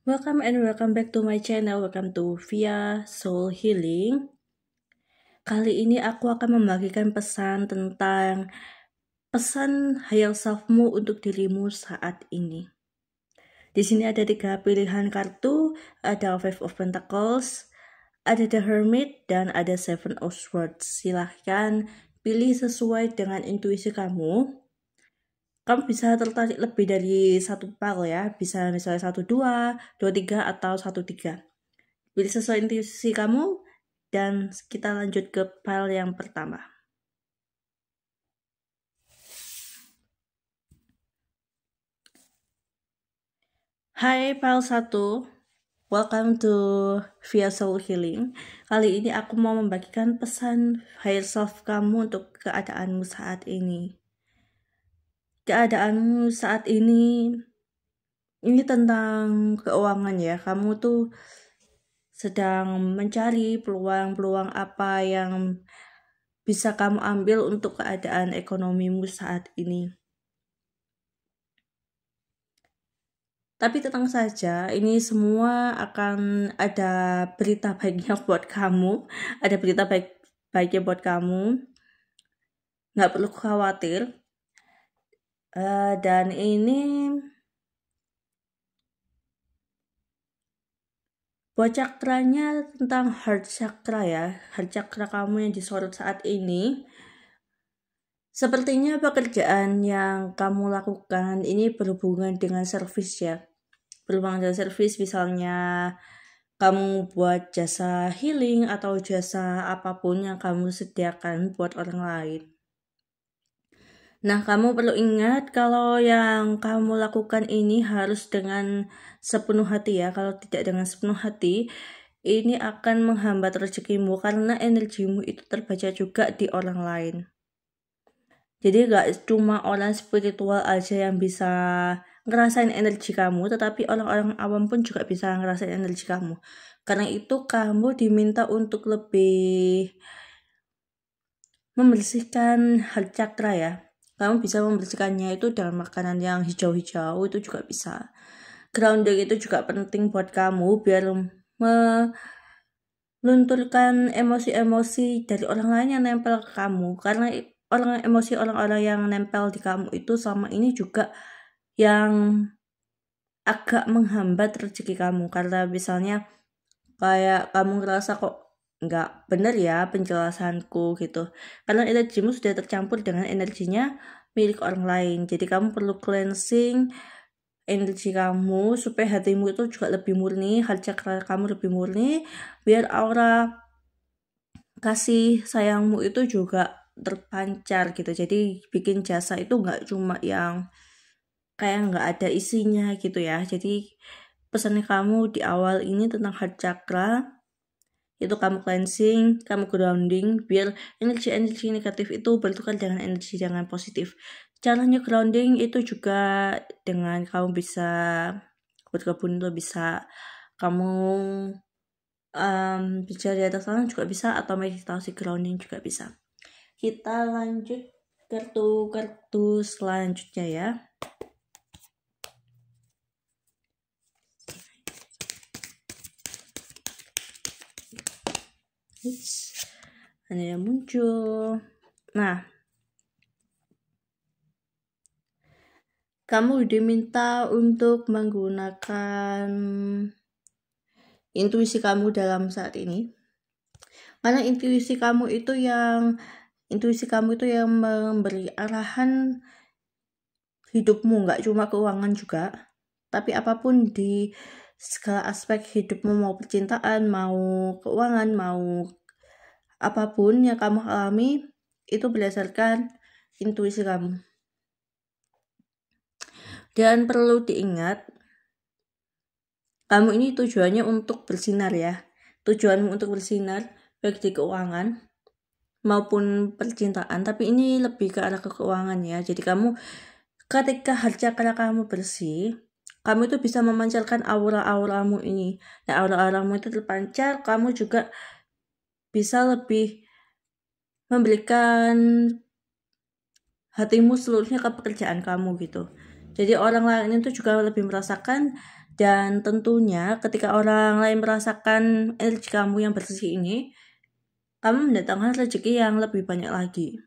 Welcome and welcome back to my channel. Welcome to Via Soul Healing. Kali ini aku akan membagikan pesan tentang pesan higher self-mu untuk dirimu saat ini. Di sini ada 3 pilihan kartu, ada Five of Pentacles, ada The Hermit, dan ada Seven of Swords. Silahkan pilih sesuai dengan intuisi kamu. Kamu bisa tertarik lebih dari satu pile ya, bisa misalnya 1, 2, 2, 3, atau 1, 3. Pilih sesuai intuisi kamu, dan kita lanjut ke pile yang pertama. Hai pile 1, welcome to Via Soul Healing. Kali ini aku mau membagikan pesan higher self kamu untuk keadaanmu saat ini. Keadaanmu saat ini tentang keuangan ya. Kamu tuh sedang mencari peluang-peluang apa yang bisa kamu ambil untuk keadaan ekonomimu saat ini. Tapi tenang saja, ini semua akan ada berita baiknya buat kamu. Ada berita baiknya buat kamu. Nggak perlu khawatir. Dan ini buat cakranya tentang heart chakra ya. Heart chakra kamu yang disorot saat ini. Sepertinya pekerjaan yang kamu lakukan ini berhubungan dengan service ya. Berhubungan dengan service, misalnya kamu buat jasa healing atau jasa apapun yang kamu sediakan buat orang lain. Nah, kamu perlu ingat kalau yang kamu lakukan ini harus dengan sepenuh hati ya. Kalau tidak dengan sepenuh hati, ini akan menghambat rezekimu karena energimu itu terbaca juga di orang lain. Jadi gak cuma orang spiritual aja yang bisa ngerasain energi kamu, tetapi orang-orang awam pun juga bisa ngerasain energi kamu. Karena itu kamu diminta untuk lebih membersihkan heart chakra ya. Kamu bisa membersihkannya itu dengan makanan yang hijau-hijau, itu juga bisa. Grounding itu juga penting buat kamu biar melunturkan emosi-emosi dari orang lain yang nempel ke kamu. Karena orang-orang yang nempel di kamu itu selama ini juga yang agak menghambat rezeki kamu. Karena misalnya kayak kamu ngerasa kok nggak bener ya penjelasanku gitu, karena energimu sudah tercampur dengan energinya milik orang lain. Jadi kamu perlu cleansing energi kamu supaya hatimu itu juga lebih murni, heart chakra kamu lebih murni, biar aura kasih sayangmu itu juga terpancar gitu. Jadi bikin jasa itu nggak cuma yang kayak nggak ada isinya gitu ya. Jadi pesannya kamu di awal ini tentang heart chakra, itu kamu cleansing, kamu grounding, biar energi-energi negatif itu bertukar dengan energi yang positif. Caranya grounding itu juga dengan kamu bisa berkebun, itu bisa kamu bicara di atas tanah juga bisa, atau meditasi grounding juga bisa. Kita lanjut kartu selanjutnya ya. Ada yang muncul. Nah, kamu diminta untuk menggunakan intuisi kamu dalam saat ini. Karena intuisi kamu itu yang memberi arahan hidupmu, nggak cuma keuangan juga, tapi apapun di segala aspek hidupmu, mau percintaan, mau keuangan, mau apapun yang kamu alami, itu berdasarkan intuisi kamu. Dan perlu diingat, kamu ini tujuannya untuk bersinar ya. Tujuanmu untuk bersinar, baik di keuangan maupun percintaan, tapi ini lebih ke arah keuangan ya. Jadi kamu ketika heart chakra kamu bersih, kamu itu bisa memancarkan aura-auramu ini. Nah, aura-auramu itu terpancar, kamu juga bisa lebih memberikan hatimu seluruhnya ke pekerjaan kamu gitu. Jadi orang lain itu juga lebih merasakan Dan tentunya ketika orang lain merasakan energi kamu yang bersih ini, kamu mendatangkan rezeki yang lebih banyak lagi.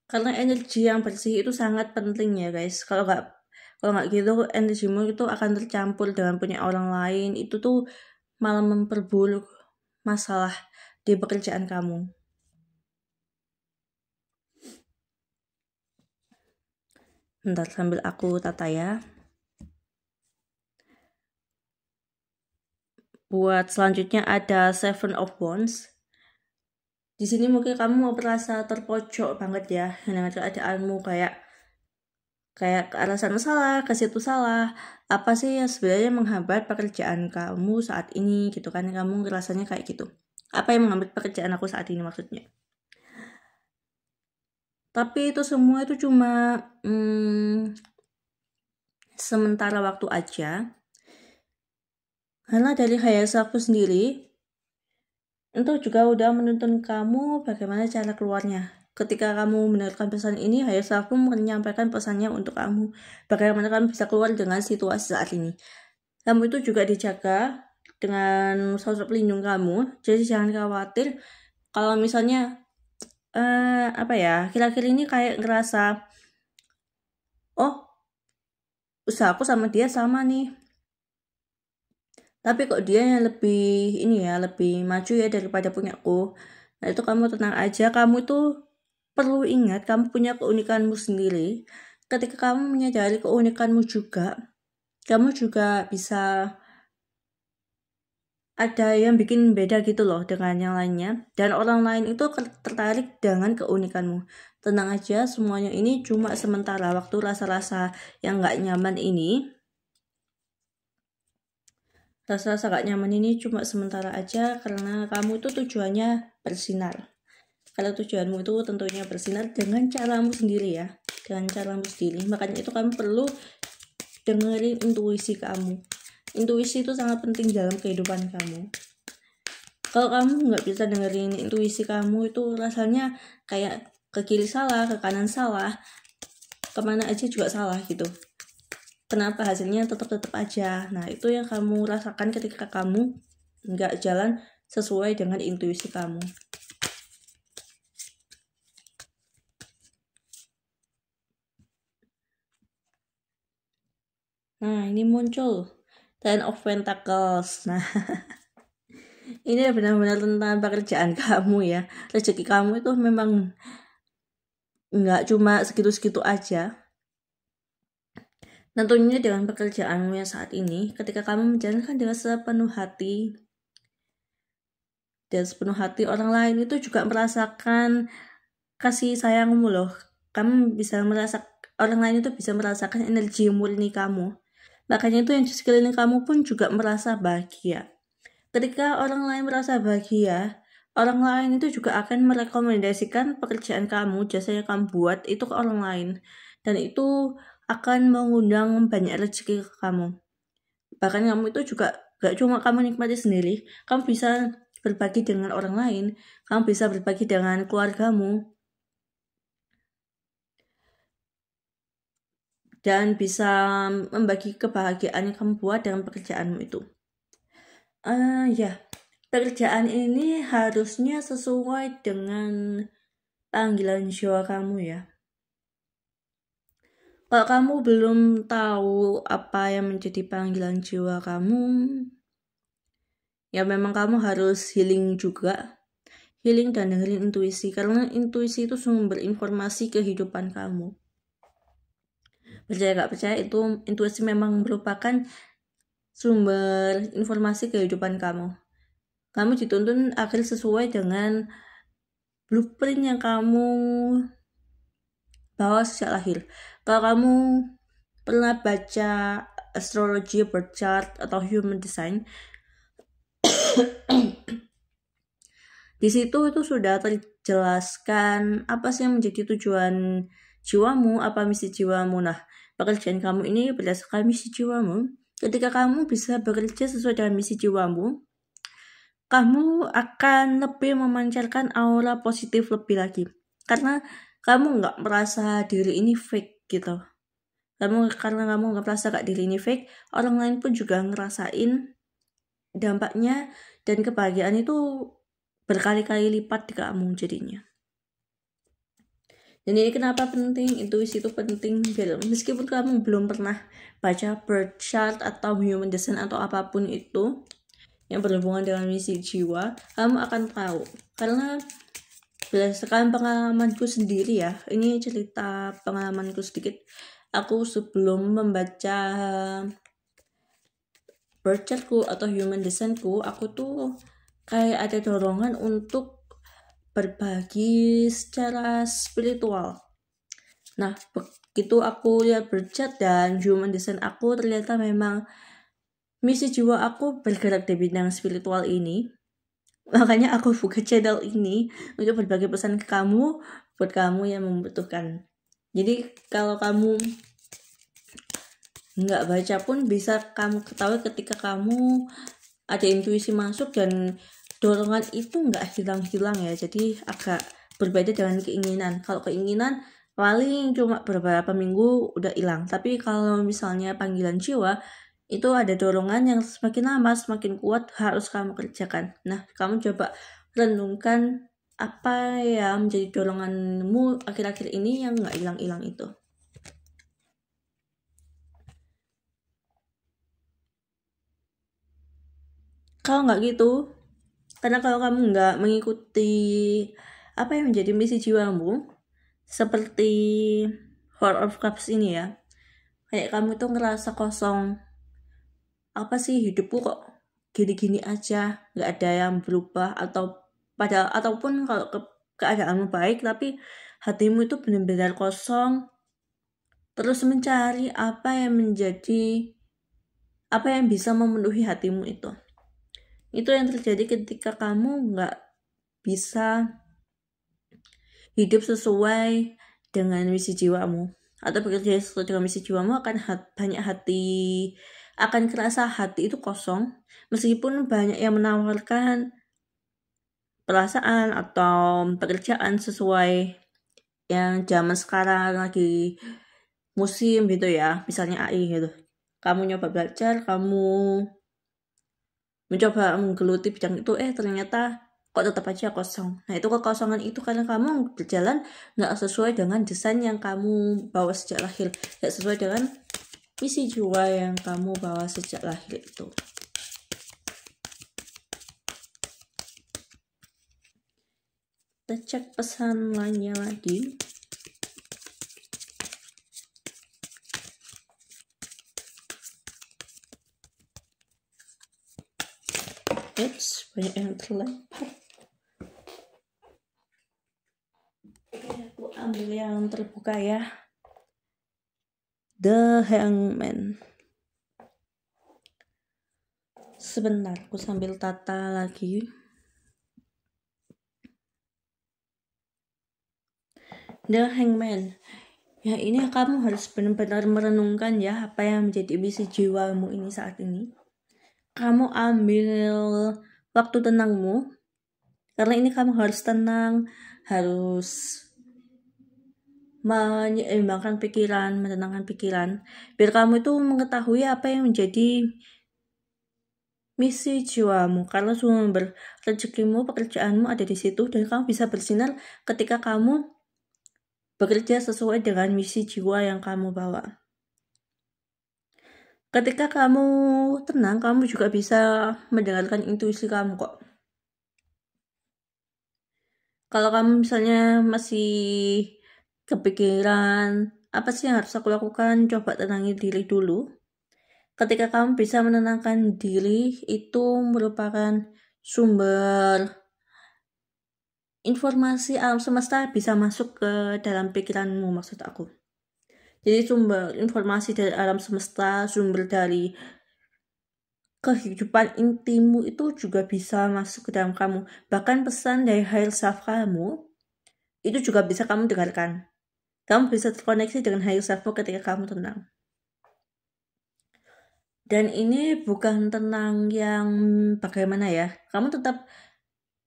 Karena energi yang bersih itu sangat penting ya guys. Kalau nggak gitu, energimu itu akan tercampur dengan punya orang lain. Itu tuh malah memperburuk masalah di pekerjaan kamu. Bentar sambil aku tata ya. Buat selanjutnya ada Seven of Wands. Di sini mungkin kamu merasa terpojok banget ya dengan keadaanmu, kayak ke arah sana salah, ke situ salah. Apa sih yang sebenarnya menghambat pekerjaan kamu saat ini gitu kan? Kamu ngerasanya kayak gitu. Apa yang menghambat pekerjaan aku saat ini maksudnya? Tapi itu semua itu cuma sementara waktu aja. Karena dari higher self sendiri itu juga udah menuntun kamu bagaimana cara keluarnya. Ketika kamu mendengarkan pesan ini, higher self menyampaikan pesannya untuk kamu. Bagaimana kamu bisa keluar dengan situasi saat ini. Kamu itu juga dijaga dengan sosok pelindung kamu. Jadi jangan khawatir kalau misalnya akhir-akhir ini kayak ngerasa, oh usaha aku sama dia sama nih, tapi kok dia yang lebih maju ya daripada punyaku. Nah itu kamu tenang aja, kamu itu perlu ingat kamu punya keunikanmu sendiri. Ketika kamu menyadari keunikanmu juga, kamu juga bisa ada yang bikin beda gitu loh dengan yang lainnya. Dan orang lain itu tertarik dengan keunikanmu. Tenang aja, semuanya ini cuma sementara waktu. Rasa-rasa yang gak nyaman ini, rasa-rasa gak nyaman ini cuma sementara aja, karena kamu itu tujuannya bersinar. Kalau tujuanmu itu tentunya bersinar dengan caramu sendiri ya, dengan caramu sendiri. Makanya itu kamu perlu dengerin intuisi kamu. Intuisi itu sangat penting dalam kehidupan kamu. Kalau kamu nggak bisa dengerin intuisi kamu, itu rasanya kayak ke kiri salah, ke kanan salah, kemana aja juga salah gitu. Kenapa hasilnya tetap aja? Nah itu yang kamu rasakan ketika kamu nggak jalan sesuai dengan intuisi kamu. Nah ini muncul Ten of Pentacles. Nah ini benar-benar tentang pekerjaan kamu ya. Rezeki kamu itu memang nggak cuma segitu-segitu aja. Tentunya dengan pekerjaanmu yang saat ini, ketika kamu menjalankan dengan sepenuh hati, dan sepenuh hati, orang lain itu juga merasakan kasih sayangmu loh. Kamu bisa orang lain itu bisa merasakan energi murni kamu. Makanya itu yang di sekeliling kamu pun juga merasa bahagia. Ketika orang lain merasa bahagia, orang lain itu juga akan merekomendasikan pekerjaan kamu, jasa yang kamu buat itu ke orang lain. Dan itu akan mengundang banyak rezeki ke kamu. Bahkan kamu itu juga gak cuma kamu nikmati sendiri, kamu bisa berbagi dengan orang lain, kamu bisa berbagi dengan keluargamu, dan bisa membagi kebahagiaan yang kamu buat dengan pekerjaanmu itu. Pekerjaan ini harusnya sesuai dengan panggilan jiwa kamu ya. Kalau kamu belum tahu apa yang menjadi panggilan jiwa kamu, ya memang kamu harus healing juga. Healing dan dengerin intuisi, karena intuisi itu sumber informasi kehidupan kamu. Percaya gak percaya, itu intuisi memang merupakan sumber informasi kehidupan kamu. Kamu dituntun agar sesuai dengan blueprint yang kamu bawa sejak lahir. Kalau kamu pernah baca astrologi, birth chart, atau human design, di situ itu sudah terjelaskan apa sih yang menjadi tujuan jiwamu, apa misi jiwamu. Nah, pekerjaan kamu ini berdasarkan misi jiwamu. Ketika kamu bisa bekerja sesuai dengan misi jiwamu, kamu akan lebih memancarkan aura positif lebih lagi. Karena kamu nggak merasa diri ini fake gitu. Karena kamu nggak merasa kak diri ini fake, orang lain pun juga ngerasain dampaknya dan kebahagiaan itu berkali-kali lipat di kamu jadinya. Dan ini kenapa penting, intuisi itu penting, biar meskipun kamu belum pernah baca birth chart atau human design atau apapun itu yang berhubungan dengan misi jiwa, kamu akan tahu. Karena berdasarkan pengalamanku sendiri ya, ini cerita pengalamanku sedikit. Aku sebelum membaca birth chartku atau human designku, aku tuh kayak ada dorongan untuk berbagi secara spiritual. Nah, begitu aku lihat birth chart dan human design aku, ternyata memang misi jiwa aku bergerak di bidang spiritual ini. Makanya aku buka channel ini untuk berbagi pesan ke kamu, buat kamu yang membutuhkan. Jadi kalau kamu nggak baca pun bisa kamu ketahui ketika kamu ada intuisi masuk dan dorongan itu nggak hilang-hilang ya. Jadi agak berbeda dengan keinginan. Kalau keinginan paling cuma beberapa minggu udah hilang. Tapi kalau misalnya panggilan jiwa, itu ada dorongan yang semakin lama semakin kuat harus kamu kerjakan. Nah, kamu coba renungkan apa yang menjadi doronganmu akhir-akhir ini yang nggak hilang-hilang itu. Kalau nggak gitu, karena kalau kamu nggak mengikuti apa yang menjadi misi jiwamu, seperti Four of Cups ini ya, kayak kamu tuh ngerasa kosong. Apa sih hidupku kok gini-gini aja, nggak ada yang berubah, ataupun kalau keadaanmu baik tapi hatimu itu benar-benar kosong, terus mencari apa yang bisa memenuhi hatimu itu. Itu yang terjadi ketika kamu nggak bisa hidup sesuai dengan misi jiwamu atau bekerja sesuai dengan misi jiwamu, akan kerasa hati itu kosong meskipun banyak yang menawarkan perasaan atau pekerjaan sesuai yang zaman sekarang lagi musim gitu ya, misalnya AI gitu. Kamu nyoba belajar, kamu mencoba menggeluti bidang itu, ternyata kok tetap aja kosong. Nah, itu kekosongan itu karena kamu berjalan nggak sesuai dengan desain yang kamu bawa sejak lahir, nggak sesuai dengan misi jiwa yang kamu bawa sejak lahir itu. Kita cek pesan lainnya lagi. Banyak yang terlempar. Aku ambil yang terbuka ya. The Hangman. Sebentar, aku sambil tata lagi. The Hangman. Ya, ini kamu harus benar-benar merenungkan ya apa yang menjadi misi jiwamu ini saat ini. Kamu ambil waktu tenangmu, karena ini kamu harus tenang, harus menyeimbangkan pikiran, menenangkan pikiran, biar kamu itu mengetahui apa yang menjadi misi jiwamu, karena sumber rezekimu, pekerjaanmu ada di situ, dan kamu bisa bersinar ketika kamu bekerja sesuai dengan misi jiwa yang kamu bawa. Ketika kamu tenang, kamu juga bisa mendengarkan intuisi kamu kok. Kalau kamu misalnya masih kepikiran, apa sih yang harus aku lakukan? Coba tenangi diri dulu. Ketika kamu bisa menenangkan diri, itu merupakan sumber informasi alam semesta bisa masuk ke dalam pikiranmu, maksud aku. Jadi sumber informasi dari alam semesta, sumber dari kehidupan intimu itu juga bisa masuk ke dalam kamu. Bahkan pesan dari higher self kamu itu juga bisa kamu dengarkan. Kamu bisa terkoneksi dengan higher selfmu ketika kamu tenang. Dan ini bukan tenang yang bagaimana ya. Kamu tetap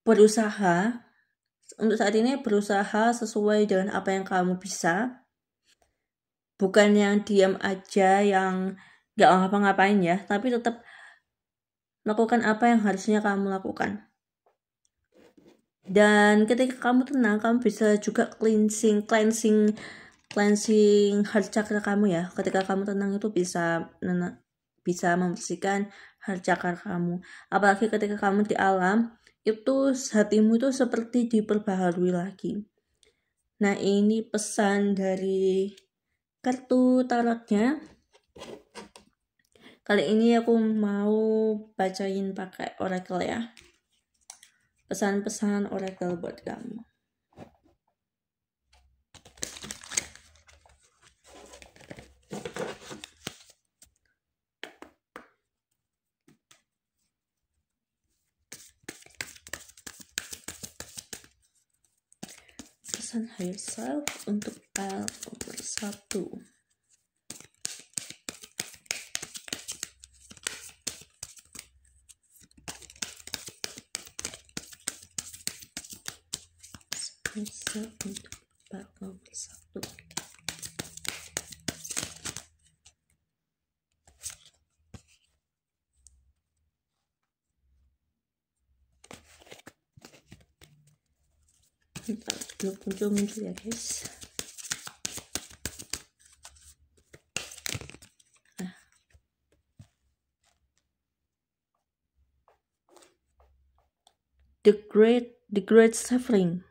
berusaha untuk saat ini berusaha sesuai dengan apa yang kamu bisa. Bukan yang diam aja, yang gak ngapa-ngapain ya, tapi tetap lakukan apa yang harusnya kamu lakukan. Dan ketika kamu tenang, kamu bisa juga cleansing heart chakra kamu ya. Ketika kamu tenang itu bisa membersihkan heart chakra kamu. Apalagi ketika kamu di alam, itu hatimu itu seperti diperbaharui lagi. Nah, ini pesan dari kartu tarotnya. Kali ini aku mau bacain pakai oracle ya. Pesan-pesan oracle buat kamu. Pesan higher self untuk pile nomor 1. Self untuk pile nomor 1. Belum muncul ya guys. The great suffering.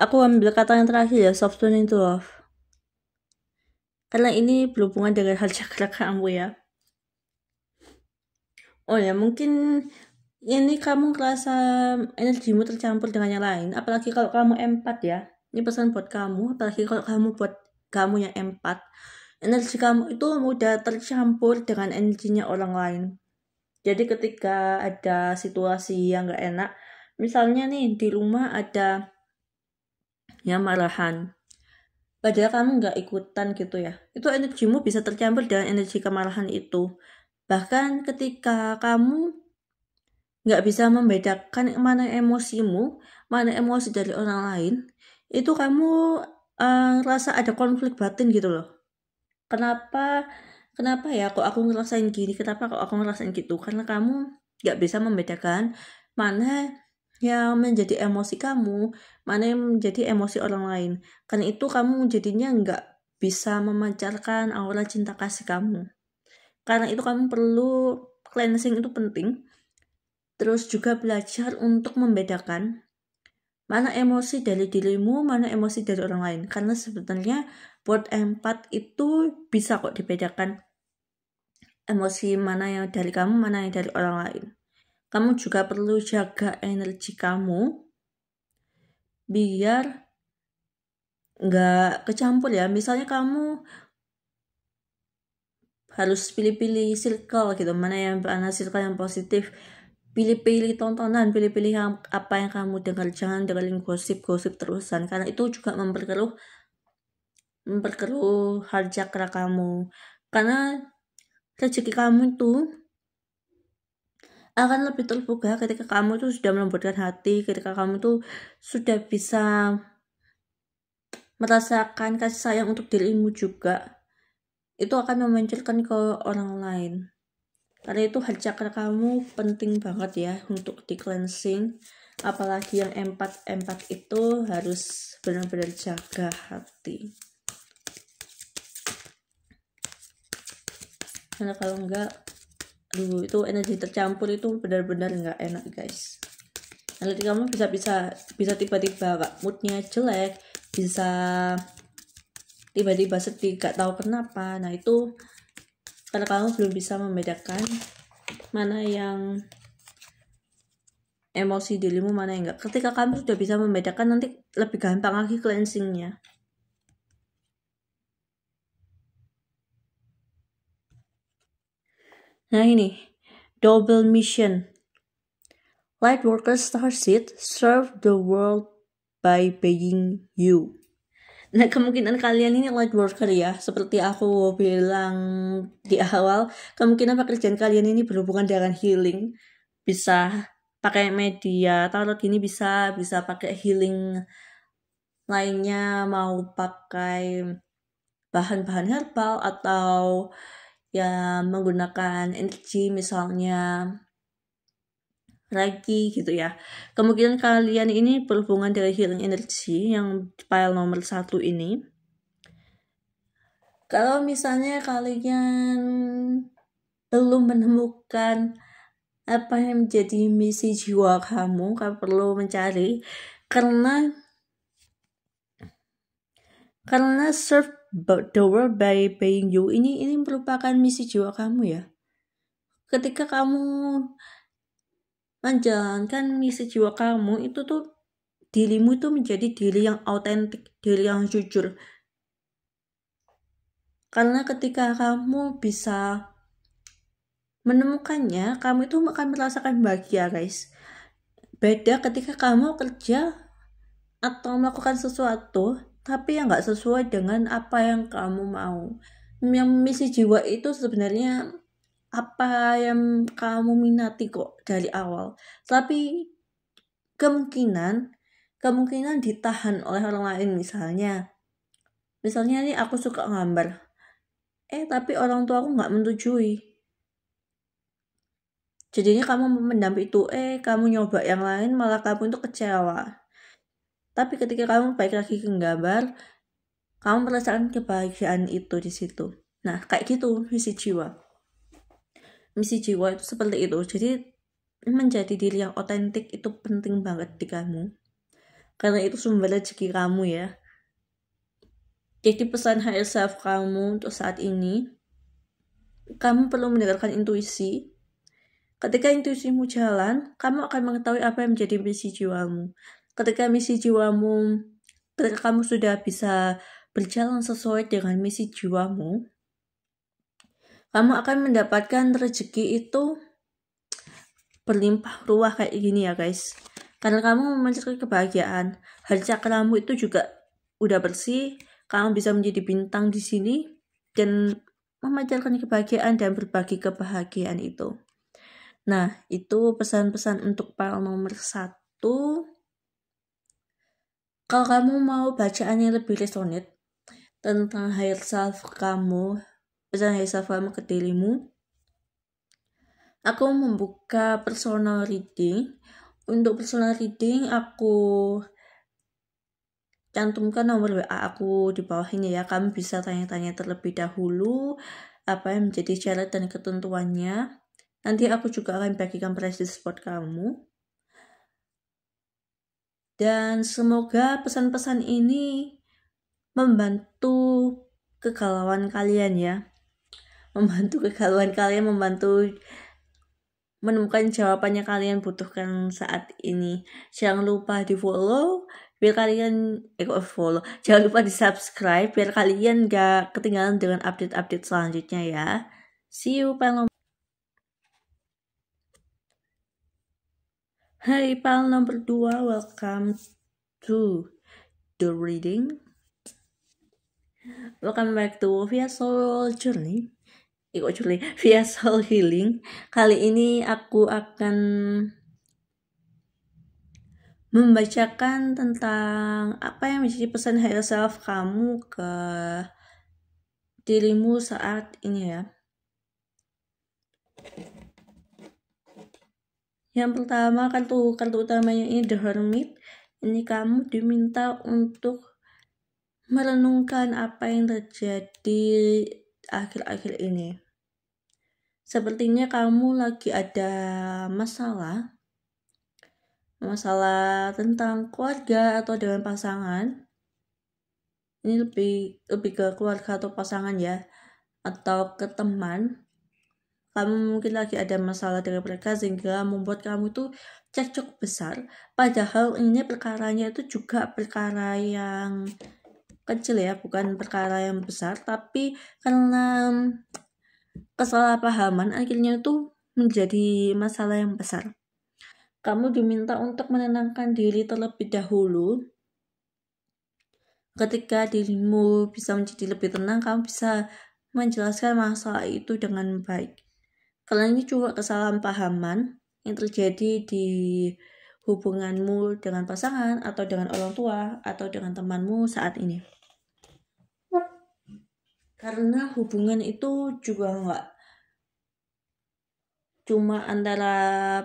Aku ambil kata yang terakhir ya, softening to love. Karena ini berhubungan dengan heart chakra kamu ya. Oh ya, mungkin ini kamu ngerasa energimu tercampur dengan yang lain. Apalagi kalau kamu empat ya. Ini pesan buat kamu. Apalagi kalau kamu yang empat. Energi kamu itu mudah tercampur dengan energinya orang lain. Jadi ketika ada situasi yang gak enak, misalnya nih di rumah ada yang marahan, padahal kamu gak ikutan gitu ya, itu energimu bisa tercampur dengan energi kemarahan itu. Bahkan ketika kamu gak bisa membedakan mana emosimu, mana emosi dari orang lain, itu kamu rasa ada konflik batin gitu loh. Kenapa ya kok aku ngerasain gini, kenapa kok aku ngerasain gitu? Karena kamu gak bisa membedakan mana yang menjadi emosi kamu, mana yang menjadi emosi orang lain. Karena itu kamu jadinya gak bisa memancarkan aura cinta kasih kamu. Karena itu kamu perlu cleansing, itu penting. Terus juga belajar untuk membedakan mana emosi dari dirimu, mana emosi dari orang lain. Karena sebenarnya buat empat itu bisa kok dibedakan emosi mana yang dari kamu, mana yang dari orang lain. Kamu juga perlu jaga energi kamu biar nggak kecampur ya. Misalnya kamu harus pilih-pilih circle gitu, mana circle yang positif. Pilih-pilih tontonan, pilih-pilih apa yang kamu dengar. Jangan dengerin gosip-gosip terusan, karena itu juga memperkeruh heart chakra kamu. Karena rezeki kamu itu akan lebih terbuka ketika kamu itu sudah melembutkan hati, ketika kamu itu sudah bisa merasakan kasih sayang untuk dirimu juga. Itu akan memunculkan ke orang lain. Karena itu heart chakra kamu penting banget ya untuk di cleansing. Apalagi yang empat itu harus benar-benar jaga hati. Karena kalau enggak, itu energi tercampur itu benar-benar enggak enak guys. Nanti kamu bisa tiba-tiba moodnya jelek, bisa tiba-tiba sedih, gak tahu kenapa. Nah itu karena kamu belum bisa membedakan mana yang emosi dirimu, mana yang enggak. Ketika kamu sudah bisa membedakan, nanti lebih gampang lagi cleansingnya. Nah ini, double mission. Light workers starseed serve the world by being you. Nah kemungkinan kalian ini light worker ya, seperti aku bilang di awal, kemungkinan pekerjaan kalian ini berhubungan dengan healing. Bisa pakai media tarot gini bisa pakai healing lainnya, mau pakai bahan-bahan herbal atau ya menggunakan energi misalnya Reiki gitu ya. Kemungkinan kalian ini berhubungan dengan healing energy yang file nomor 1 ini. Kalau misalnya kalian belum menemukan apa yang menjadi misi jiwa kamu perlu mencari, karena serve the world by paying you ini merupakan misi jiwa kamu ya. Ketika kamu menjalankan misi jiwa kamu itu tuh dirimu itu menjadi diri yang autentik, diri yang jujur. Karena ketika kamu bisa menemukannya, kamu itu akan merasakan bahagia, guys. Beda ketika kamu kerja atau melakukan sesuatu tapi yang nggak sesuai dengan apa yang kamu mau. Yang misi jiwa itu sebenarnya apa yang kamu minati kok dari awal, tapi kemungkinan ditahan oleh orang lain. Misalnya nih aku suka gambar, tapi orang tua aku nggak menyetujui. Jadinya kamu mendam itu, kamu nyoba yang lain malah kamu itu kecewa. Tapi ketika kamu balik lagi ke gambar, kamu merasakan kebahagiaan itu di situ. Nah, kayak gitu misi jiwa. Misi jiwa itu seperti itu. Jadi menjadi diri yang otentik itu penting banget di kamu. Karena itu sumber rezeki kamu ya. Jadi pesan higher self kamu untuk saat ini, kamu perlu mendengarkan intuisi. Ketika intuisimu jalan, kamu akan mengetahui apa yang menjadi misi jiwamu. Ketika kamu sudah bisa berjalan sesuai dengan misi jiwamu, kamu akan mendapatkan rezeki itu berlimpah ruah kayak gini ya guys. Karena kamu mencari kebahagiaan, hati cakramu itu juga udah bersih. Kamu bisa menjadi bintang di sini dan memancarkan kebahagiaan dan berbagi kebahagiaan itu. Nah, itu pesan-pesan untuk file nomor 1. Kalau kamu mau bacaan yang lebih resonate tentang higher self kamu, pesan higher self kamu ke dirimu, aku membuka personal reading. Untuk personal reading, aku cantumkan nomor WA aku di bawah ini ya. Kamu bisa tanya-tanya terlebih dahulu apa yang menjadi syarat dan ketentuannya. Nanti aku juga akan bagikan price support kamu. Dan semoga pesan-pesan ini membantu kegalauan kalian ya. Membantu menemukan jawabannya kalian butuhkan saat ini. Jangan lupa di follow biar kalian jangan lupa di subscribe biar kalian gak ketinggalan dengan update-update selanjutnya ya. See you pal. Hai pal nomor 2, welcome to the reading. Welcome back to Via Soul Journey. Via Soul Healing. Kali ini aku akan membacakan tentang apa yang menjadi pesan higher self kamu ke dirimu saat ini ya. Yang pertama, kartu utamanya ini The Hermit. Ini kamu diminta untuk merenungkan apa yang terjadi akhir-akhir ini. Sepertinya kamu lagi ada masalah tentang keluarga atau dengan pasangan. Ini lebih ke keluarga atau pasangan ya, atau ke teman. Kamu mungkin lagi ada masalah dengan mereka sehingga membuat kamu tuh cekcok besar. Padahal ini perkaranya itu juga perkara yang kecil ya, bukan perkara yang besar, tapi karena kesalahpahaman akhirnya itu menjadi masalah yang besar. Kamu diminta untuk menenangkan diri terlebih dahulu. Ketika dirimu bisa menjadi lebih tenang, kamu bisa menjelaskan masalah itu dengan baik. Karena ini cuma kesalahan pahaman. yang terjadi di hubunganmu dengan pasangan atau dengan orang tua atau dengan temanmu saat ini. Karena hubungan itu juga nggak cuma antara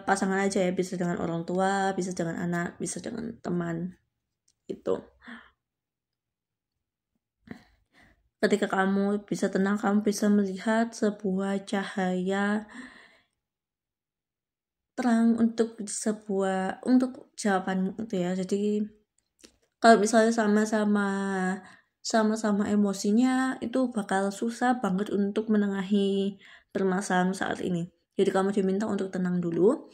pasangan aja ya, bisa dengan orang tua, bisa dengan anak, bisa dengan teman. Itu ketika kamu bisa tenang, kamu bisa melihat sebuah cahaya terang untuk jawaban itu ya. Jadi kalau misalnya sama-sama emosinya, itu bakal susah banget untuk menengahi permasalahan saat ini. Jadi kamu diminta untuk tenang dulu.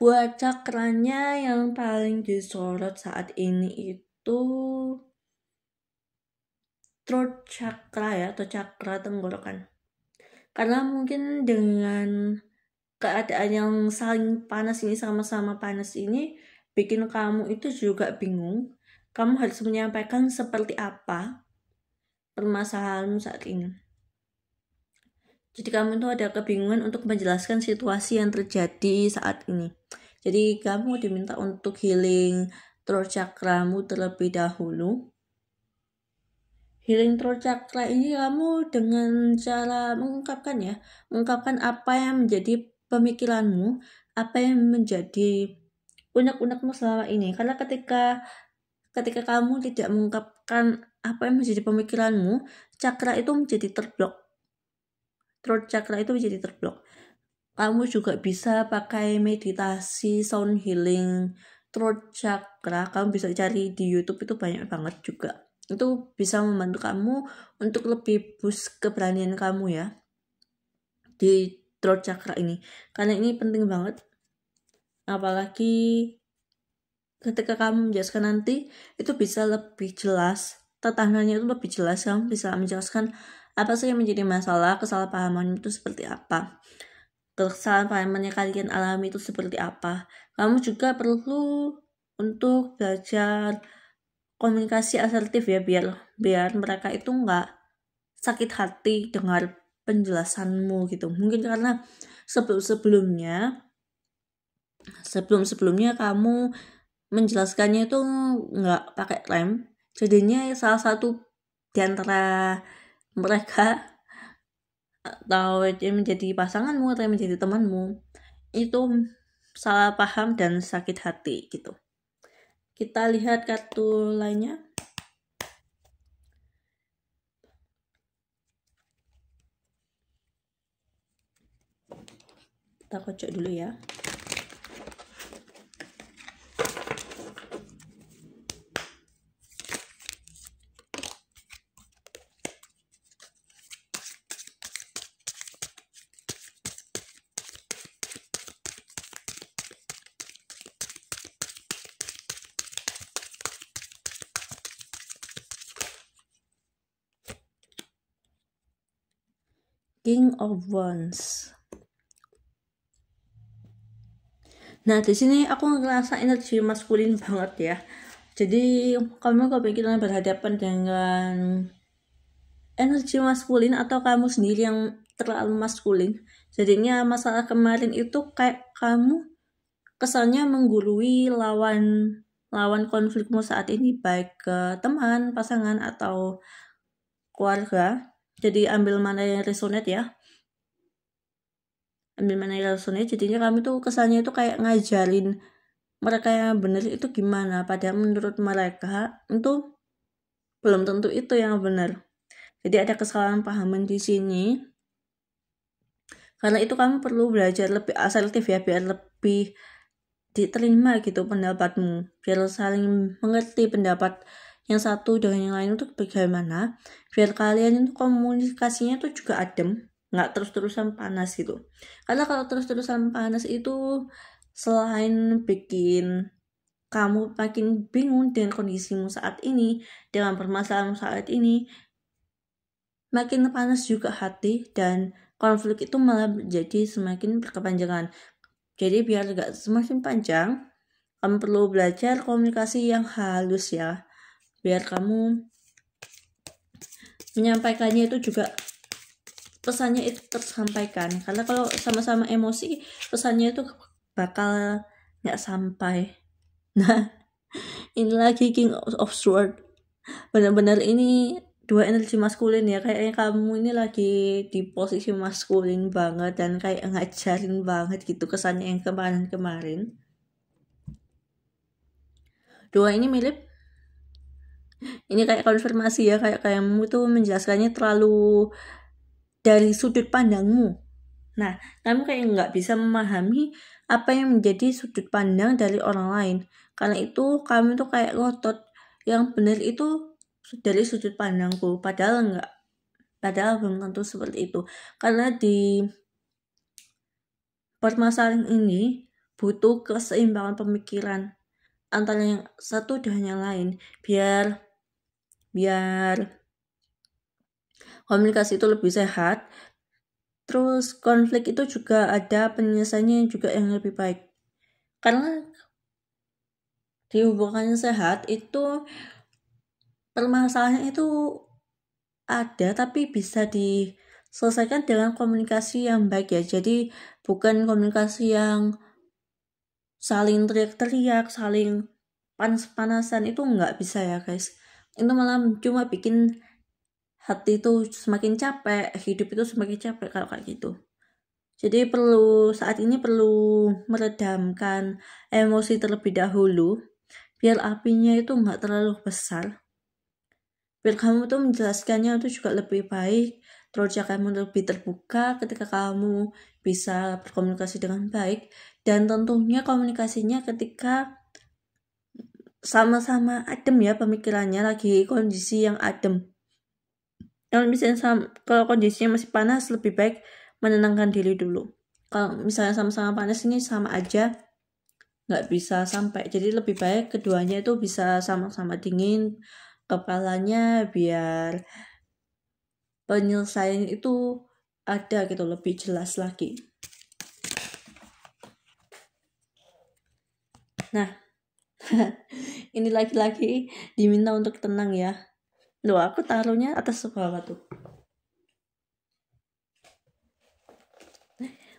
Buat cakranya yang paling disorot saat ini itu throat chakra ya, atau cakra tenggorokan. Karena mungkin dengan keadaan yang saling panas ini, sama-sama panas ini, bikin kamu itu juga bingung. Kamu harus menyampaikan seperti apa permasalahanmu saat ini. Jadi kamu itu ada kebingungan untuk menjelaskan situasi yang terjadi saat ini. Jadi kamu diminta untuk healing throat chakramu terlebih dahulu. Healing throat chakra ini kamu dengan cara mengungkapkan apa yang menjadi pemikiranmu, apa yang menjadi unek-unekmu selama ini. Karena ketika kamu tidak mengungkapkan apa yang menjadi pemikiranmu, chakra itu menjadi terblok. Throat chakra itu menjadi terblok. Kamu juga bisa pakai meditasi sound healing throat chakra. Kamu bisa cari di YouTube, itu banyak banget juga. Itu bisa membantu kamu untuk lebih boost keberanian kamu ya di throat chakra ini, karena ini penting banget. Apalagi ketika kamu menjelaskan nanti, itu bisa lebih jelas, tatahannya itu lebih jelas. Kamu bisa menjelaskan apa sih yang menjadi masalah, kesalahpahaman itu seperti apa, kesalahpahaman yang kalian alami itu seperti apa. Kamu juga perlu untuk belajar komunikasi asertif ya, biar mereka itu nggak sakit hati dengar penjelasanmu gitu. Mungkin karena sebelumnya kamu menjelaskannya itu nggak pakai rem, jadinya salah satu di antara mereka atau yang menjadi pasanganmu atau yang menjadi temanmu itu salah paham dan sakit hati gitu. Kita lihat kartu lainnya. Kita kocok dulu ya. King of Wands. Nah, di sini aku ngerasa energi maskulin banget ya. Jadi kamu kepikiran berhadapan dengan energi maskulin atau kamu sendiri yang terlalu maskulin. Jadinya masalah kemarin itu kayak kamu kesannya menggurui lawan konflikmu saat ini, baik ke teman, pasangan, atau keluarga. Jadi ambil mana yang resonate ya. Jadinya kami tuh kesannya itu kayak ngajarin mereka yang benar itu gimana, padahal menurut mereka itu belum tentu itu yang benar. Jadi ada kesalahan pahaman di sini. Karena itu kamu perlu belajar lebih asertif ya, biar lebih diterima gitu pendapatmu, biar saling mengerti pendapat yang satu dengan yang lain itu bagaimana, biar kalian itu komunikasinya tuh juga adem, nggak terus-terusan panas gitu. Karena kalau terus-terusan panas itu selain bikin kamu makin bingung dengan kondisimu saat ini, dengan permasalahanmu saat ini, makin panas juga hati, dan konflik itu malah jadi semakin berkepanjangan. Jadi biar gak semakin panjang, kamu perlu belajar komunikasi yang halus ya, biar kamu menyampaikannya itu juga pesannya itu tersampaikan. Karena kalau sama-sama emosi, pesannya itu bakal nggak sampai. Nah, ini lagi King of Sword. Benar-benar ini dua energi maskulin ya, kayaknya kamu ini lagi di posisi maskulin banget dan kayak ngajarin banget gitu kesannya yang kemarin-kemarin. Dua ini mirip, ini kayak konfirmasi ya, kayak kamu tuh menjelaskannya terlalu dari sudut pandangmu. Nah, kamu kayak nggak bisa memahami apa yang menjadi sudut pandang dari orang lain. Karena itu kamu tuh kayak ngotot yang benar itu dari sudut pandangku, padahal enggak. Padahal belum tentu seperti itu. Karena di permasalahan ini butuh keseimbangan pemikiran antara yang satu dan yang lain biar komunikasi itu lebih sehat. Terus konflik itu juga ada penyelesaiannya juga yang lebih baik. Karena di hubungan yang sehat itu permasalahan itu ada tapi bisa diselesaikan dengan komunikasi yang baik ya. Jadi bukan komunikasi yang saling teriak-teriak, saling panas-panasan, itu nggak bisa ya guys. Itu malah cuma bikin hati itu semakin capek, hidup itu semakin capek kalau kayak gitu. Jadi saat ini perlu meredamkan emosi terlebih dahulu biar apinya itu nggak terlalu besar. Biar kamu tuh menjelaskannya itu juga lebih baik, terus kamu lebih terbuka ketika kamu bisa berkomunikasi dengan baik, dan tentunya komunikasinya ketika sama-sama adem ya pemikirannya, lagi kondisi yang adem. Kalau misalnya kalau kondisinya masih panas, lebih baik menenangkan diri dulu. Kalau misalnya sama-sama panas ini sama aja nggak bisa sampai, jadi lebih baik keduanya itu bisa sama-sama dingin kepalanya biar penyelesaian itu ada gitu, lebih jelas lagi. Nah, ini lagi-lagi diminta untuk tenang ya. Loh, aku taruhnya atas bawah tuh.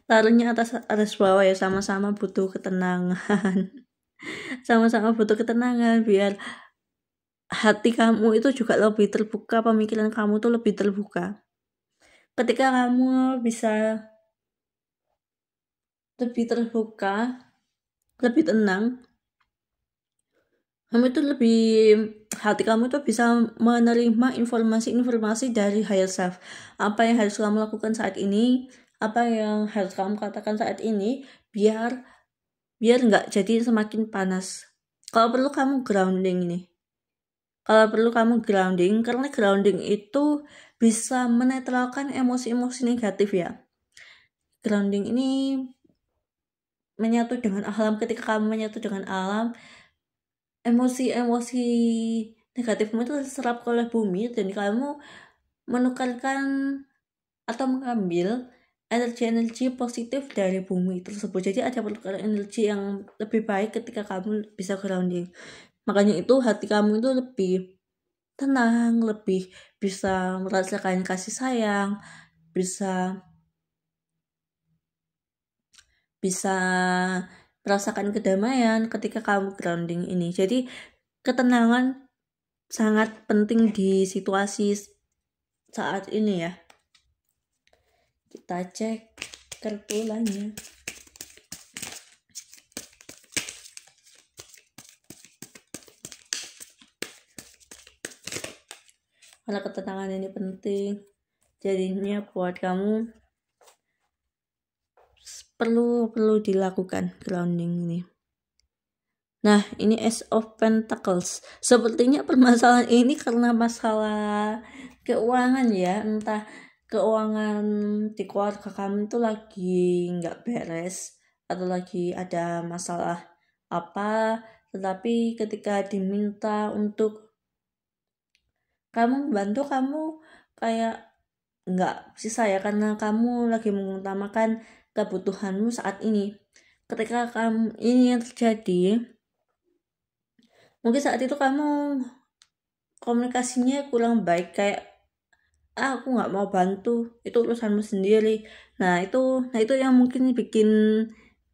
Taruhnya atas bawah ya, sama-sama butuh ketenangan. Sama-sama butuh ketenangan biar hati kamu itu juga lebih terbuka, pemikiran kamu tuh lebih terbuka. Ketika kamu bisa lebih terbuka, lebih tenang, kamu itu hati kamu tuh bisa menerima informasi-informasi dari higher self. Apa yang harus kamu lakukan saat ini, apa yang harus kamu katakan saat ini, biar nggak jadi semakin panas. Kalau perlu kamu grounding ini. Kalau perlu kamu grounding, karena grounding itu bisa menetralkan emosi-emosi negatif ya. Grounding ini menyatu dengan alam. Ketika kamu menyatu dengan alam, emosi-emosi negatifmu itu terserap oleh bumi dan kamu menukarkan atau mengambil energi-energi positif dari bumi tersebut. Jadi ada pertukaran energi yang lebih baik ketika kamu bisa grounding. Makanya itu hati kamu itu lebih tenang, lebih bisa merasakan kasih sayang, bisa merasakan kedamaian ketika kamu grounding ini. Jadi ketenangan sangat penting di situasi saat ini ya. Kita cek kartulannya. Karena ketenangan ini penting, jadinya buat kamu perlu dilakukan grounding ini. Nah, ini Ace of Pentacles. Sepertinya permasalahan ini karena masalah keuangan ya, entah keuangan di keluarga kamu itu lagi nggak beres atau lagi ada masalah apa, tetapi ketika diminta untuk kamu bantu, kamu kayak nggak bisa ya, karena kamu lagi mengutamakan kebutuhanmu saat ini. Ketika kamu ini yang terjadi, mungkin saat itu kamu komunikasinya kurang baik, kayak aku nggak mau bantu, itu urusanmu sendiri. Nah itu yang mungkin bikin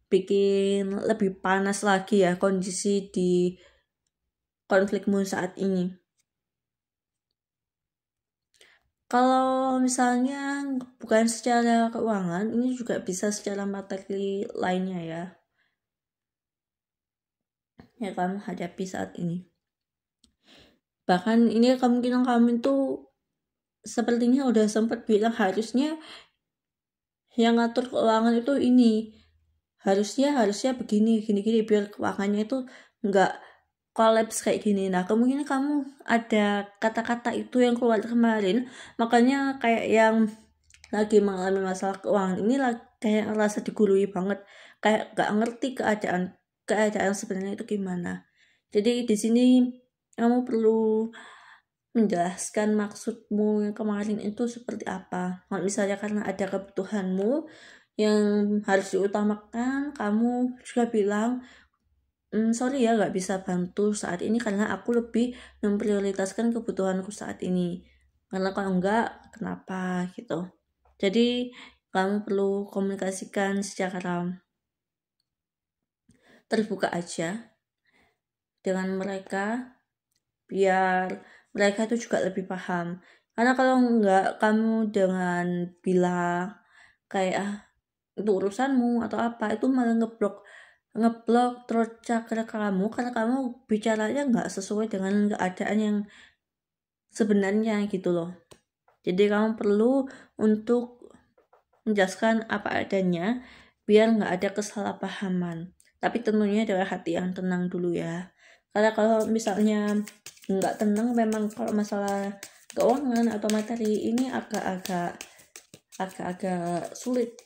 bikin lebih panas lagi ya kondisi di konflikmu saat ini. Kalau misalnya bukan secara keuangan, ini juga bisa secara materi lainnya ya, yang kamu hadapi saat ini. Bahkan ini kemungkinan kamu itu sepertinya udah sempat bilang harusnya yang ngatur keuangan itu ini, harusnya begini biar keuangannya itu nggak kolaps kayak gini. Nah kemungkinan kamu ada kata-kata itu yang keluar kemarin, makanya kayak yang lagi mengalami masalah keuangan ini kayak ngerasa digurui banget, kayak gak ngerti keadaan sebenarnya itu gimana. Jadi di sini kamu perlu menjelaskan maksudmu yang kemarin itu seperti apa. Kalau misalnya karena ada kebutuhanmu yang harus diutamakan, kamu juga bilang, sorry ya gak bisa bantu saat ini karena aku lebih memprioritaskan kebutuhanku saat ini. Karena kalau enggak, kenapa gitu. Jadi kamu perlu komunikasikan secara terbuka aja dengan mereka, biar mereka itu juga lebih paham. Karena kalau enggak, kamu dengan bilang kayak itu urusanmu atau apa, itu malah ngeblok terus cakra kamu, karena kamu bicaranya nggak sesuai dengan keadaan yang sebenarnya gitu loh. Jadi kamu perlu untuk menjelaskan apa adanya biar nggak ada kesalahpahaman, tapi tentunya dengan hati yang tenang dulu ya. Karena kalau misalnya nggak tenang, memang kalau masalah keuangan atau materi ini agak-agak sulit.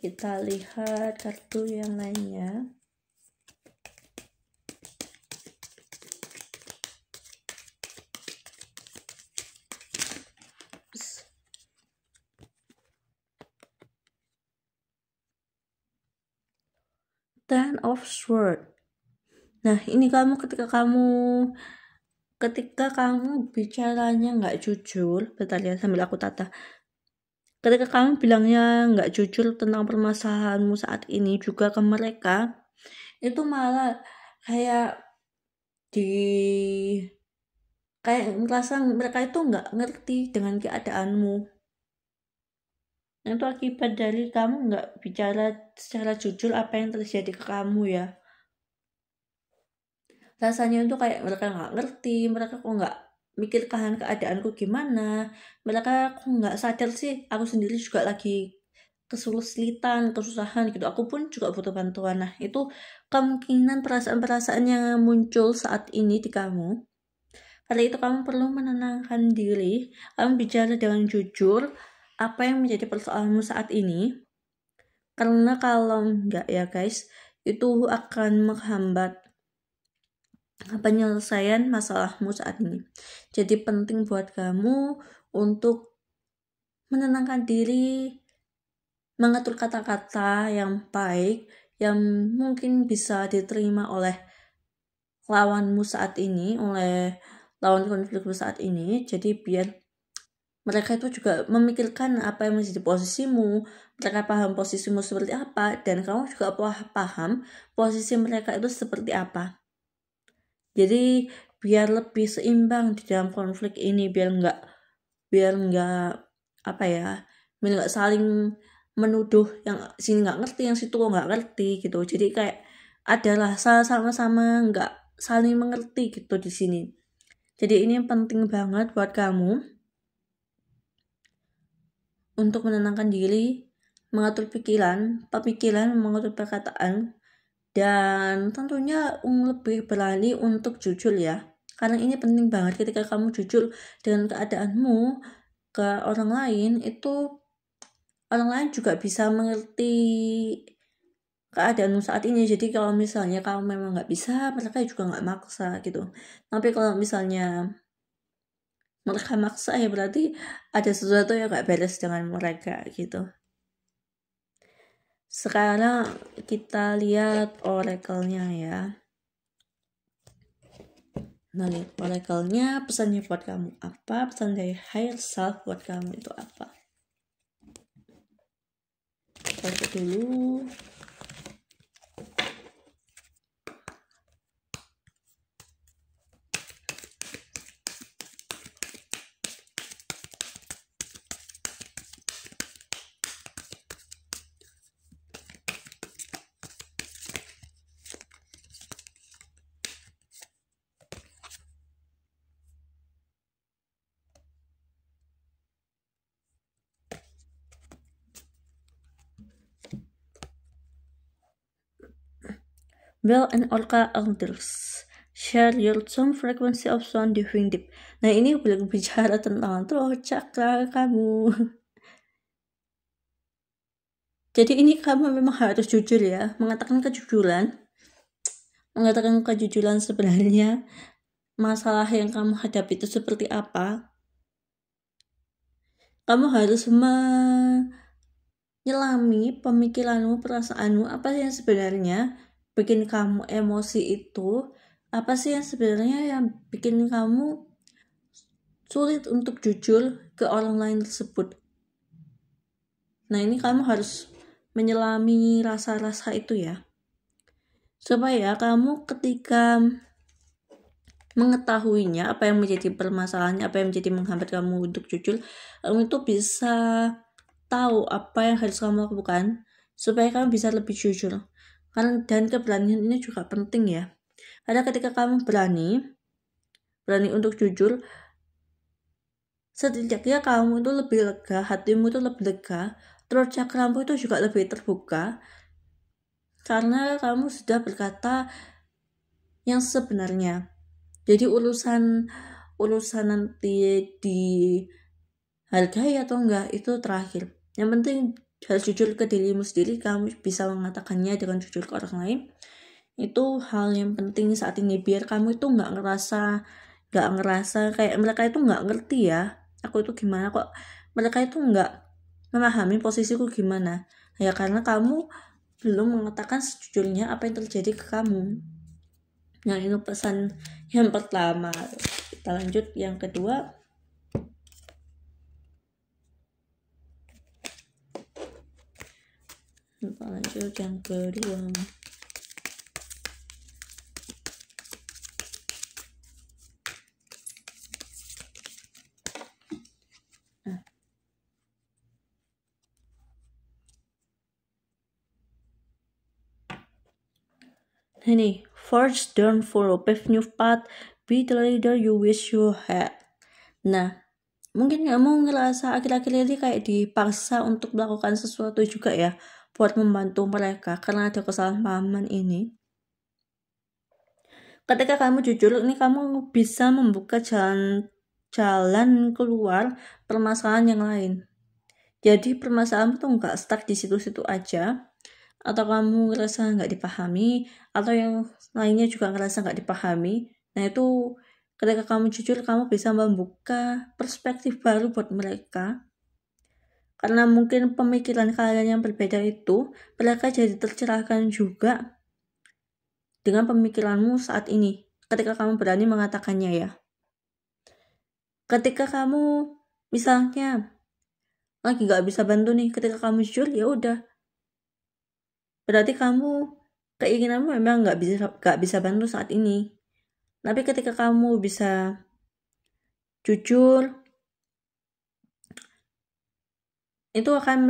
Kita lihat kartu yang lainnya. Ten of Swords. Nah ini kamu ketika kamu bicaranya nggak jujur, bentar ya sambil aku tata. Ketika kamu bilangnya nggak jujur tentang permasalahanmu saat ini juga ke mereka, itu malah kayak ngerasa mereka itu nggak ngerti dengan keadaanmu. Itu akibat dari kamu nggak bicara secara jujur apa yang terjadi ke kamu ya. Rasanya itu kayak mereka nggak ngerti, mereka kok nggak mikirkan keadaanku gimana, mereka kok nggak sadar sih aku sendiri juga lagi kesulitan, kesusahan gitu, aku pun juga butuh bantuan. Nah itu kemungkinan perasaan-perasaan yang muncul saat ini di kamu. Karena itu kamu perlu menenangkan diri, kamu bicara dengan jujur apa yang menjadi persoalanmu saat ini. Karena kalau enggak ya guys, itu akan menghambat penyelesaian masalahmu saat ini. Jadi penting buat kamu untuk menenangkan diri, mengatur kata-kata yang baik, yang mungkin bisa diterima oleh lawanmu saat ini, oleh lawan konflikmu saat ini. Jadi biar mereka itu juga memikirkan apa yang menjadi posisimu, mereka paham posisimu seperti apa, dan kamu juga paham posisi mereka itu seperti apa. Jadi biar lebih seimbang di dalam konflik ini, biar nggak apa ya, biar nggak saling menuduh yang sini nggak ngerti, yang situ nggak ngerti gitu. Jadi kayak adalah sama-sama nggak saling mengerti gitu di sini. Jadi ini penting banget buat kamu untuk menenangkan diri, mengatur pemikiran, mengatur perkataan, dan tentunya lebih berani untuk jujur ya. Karena ini penting banget ketika kamu jujur dengan keadaanmu ke orang lain, itu orang lain juga bisa mengerti keadaanmu saat ini. Jadi kalau misalnya kamu memang nggak bisa, mereka juga nggak maksa gitu. Tapi kalau misalnya mereka maksa, ya berarti ada sesuatu yang nggak beres dengan mereka gitu. Sekarang kita lihat oracle-nya ya. Nah, lihat oracle-nya, pesannya buat kamu apa, pesan dari higher self buat kamu itu apa. Baca dulu. Bell and Orca elders share your some frequency of sound diving deep. Nah, ini berbicara tentang throat chakra kamu. Jadi ini kamu memang harus jujur ya, mengatakan kejujuran sebenarnya masalah yang kamu hadapi itu seperti apa. Kamu harus menyelami pemikiranmu, perasaanmu, apa sih yang sebenarnya bikin kamu emosi itu, apa sih yang sebenarnya yang bikin kamu sulit untuk jujur ke orang lain tersebut. Nah, ini kamu harus menyelami rasa-rasa itu ya, supaya kamu ketika mengetahuinya, apa yang menjadi permasalahannya, apa yang menjadi menghambat kamu untuk jujur, kamu itu bisa tahu apa yang harus kamu lakukan supaya kamu bisa lebih jujur. Dan keberanian ini juga penting ya, karena ketika kamu berani untuk jujur, setidaknya kamu itu lebih lega, hatimu itu lebih lega, throat cakramu itu juga lebih terbuka, karena kamu sudah berkata yang sebenarnya. Jadi urusan nanti dihargai atau enggak itu terakhir. Yang penting harus jujur ke dirimu sendiri, kamu bisa mengatakannya dengan jujur ke orang lain. Itu hal yang penting saat ini, biar kamu itu nggak ngerasa kayak mereka itu nggak ngerti ya, aku itu gimana, kok mereka itu nggak memahami posisiku gimana. Ya karena kamu belum mengatakan sejujurnya apa yang terjadi ke kamu. Nah, itu pesan yang pertama. Kita lanjut yang kedua. Kita lanjut yang kedua. Ini, forge don't follow, pave new path, be the leader you wish you had. Nah, mungkin kamu ngerasa akhir-akhir ini kayak dipaksa untuk melakukan sesuatu juga ya, buat membantu mereka karena ada kesalahpahaman ini. Ketika kamu jujur, ini kamu bisa membuka jalan keluar permasalahan yang lain. Jadi permasalahan itu nggak stuck di situ-situ aja, atau kamu ngerasa nggak dipahami, atau yang lainnya juga ngerasa nggak dipahami. Nah, itu ketika kamu jujur, kamu bisa membuka perspektif baru buat mereka. Karena mungkin pemikiran kalian yang berbeda itu, mereka jadi tercerahkan juga dengan pemikiranmu saat ini, ketika kamu berani mengatakannya ya. Ketika kamu misalnya lagi nggak bisa bantu nih, ketika kamu jujur, ya udah, berarti kamu keinginanmu memang nggak bisa bantu saat ini. Tapi ketika kamu bisa jujur, itu akan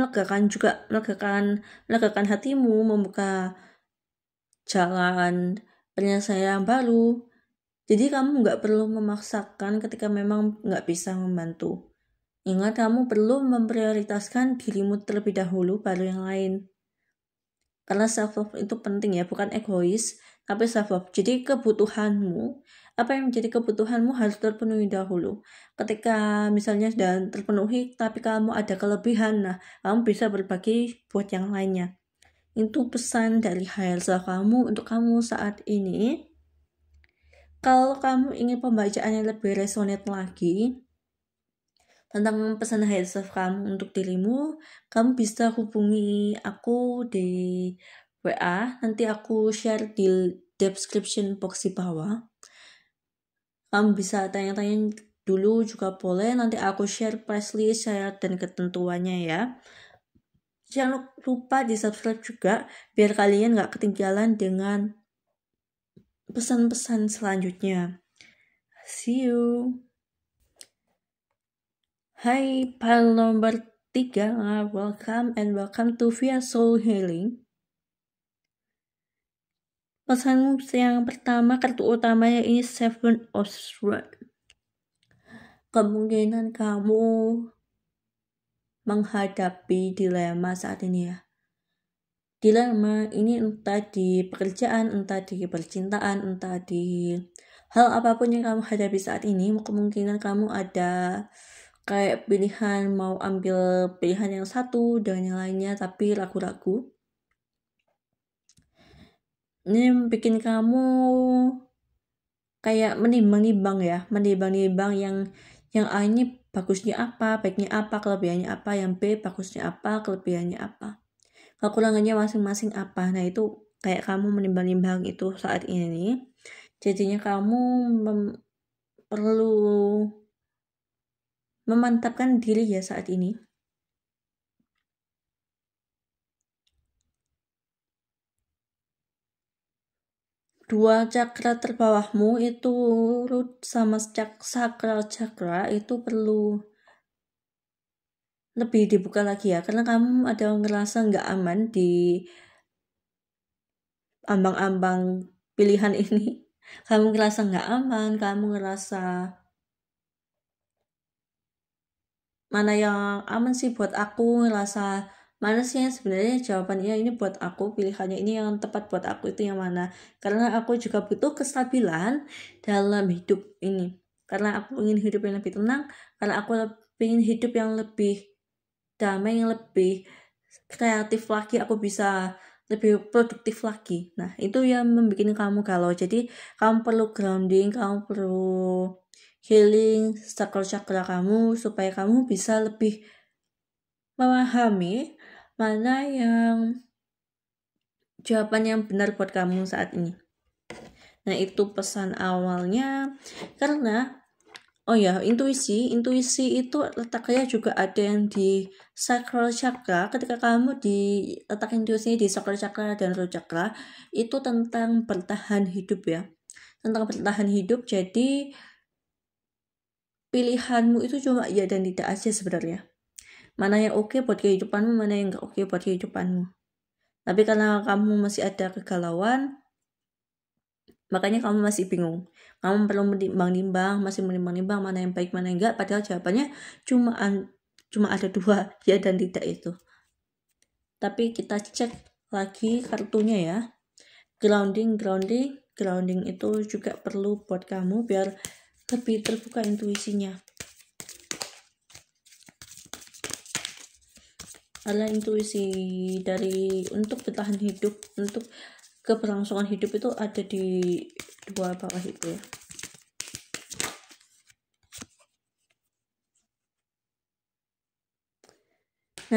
melegakan hatimu, membuka jalan penyelesaian baru. Jadi kamu nggak perlu memaksakan ketika memang nggak bisa membantu. Ingat, kamu perlu memprioritaskan dirimu terlebih dahulu baru yang lain. Karena self-love itu penting ya, bukan egois, tapi self-love. Jadi kebutuhanmu, apa yang menjadi kebutuhanmu harus terpenuhi dahulu. Ketika misalnya sudah terpenuhi, tapi kamu ada kelebihan, nah kamu bisa berbagi buat yang lainnya. Itu pesan dari higher self kamu untuk kamu saat ini. Kalau kamu ingin pembacaannya lebih resonate lagi tentang pesan higher self kamu untuk dirimu, kamu bisa hubungi aku di WA. Nanti aku share di description box di bawah. Kamu bisa tanya-tanya dulu juga boleh, nanti aku share price list, syarat dan ketentuannya ya. Jangan lupa di subscribe juga biar kalian gak ketinggalan dengan pesan-pesan selanjutnya. See you. Hai file nomor 3, welcome to Via Soul Healing. Pesan yang pertama, kartu utamanya ini Seven of Swords. Kemungkinan kamu menghadapi dilema saat ini ya. Dilema ini entah di pekerjaan, entah di percintaan, entah di hal apapun yang kamu hadapi saat ini. Kemungkinan kamu ada kayak pilihan, mau ambil pilihan yang satu dengan yang lainnya tapi ragu-ragu. Ini bikin kamu kayak menimbang-nimbang ya, menimbang-nimbang yang A ini bagusnya apa, baiknya apa, kelebihannya apa, yang B bagusnya apa, kelebihannya apa, kekurangannya masing-masing apa. Nah itu kayak kamu menimbang-nimbang itu saat ini. Jadinya kamu perlu memantapkan diri ya saat ini. Dua cakra terbawahmu itu root sama sakral cakra itu perlu lebih dibuka lagi ya, karena kamu ada ngerasa nggak aman di ambang-ambang pilihan ini. Kamu ngerasa nggak aman, kamu ngerasa mana yang aman sih buat aku, ngerasa mana sih yang sebenarnya jawabannya ini buat aku, pilihannya ini yang tepat buat aku itu yang mana. Karena aku juga butuh kestabilan dalam hidup ini, karena aku ingin hidup yang lebih tenang, karena aku ingin hidup yang lebih damai, yang lebih kreatif lagi, aku bisa lebih produktif lagi. Nah itu yang membuat kamu galau. Jadi kamu perlu grounding, kamu perlu healing chakra kamu supaya kamu bisa lebih memahami mana yang jawaban yang benar buat kamu saat ini. Nah itu pesan awalnya. Karena intuisi itu letaknya juga ada yang di sacral chakra. Ketika kamu letak intuisinya di sacral chakra dan root chakra, itu tentang bertahan hidup ya, tentang bertahan hidup. Jadi pilihanmu itu cuma ya dan tidak aja sebenarnya. Mana yang oke buat kehidupanmu, mana yang gak oke buat kehidupanmu. Tapi karena kamu masih ada kegalauan, makanya kamu masih bingung. Kamu perlu menimbang-nimbang, masih menimbang-nimbang mana yang baik, mana yang enggak. Padahal jawabannya cuma ada dua, ya dan tidak itu. Tapi kita cek lagi kartunya ya. Grounding itu juga perlu buat kamu biar lebih terbuka intuisinya. Karena intuisi untuk bertahan hidup, untuk keberlangsungan hidup itu ada di dua bawah itu ya.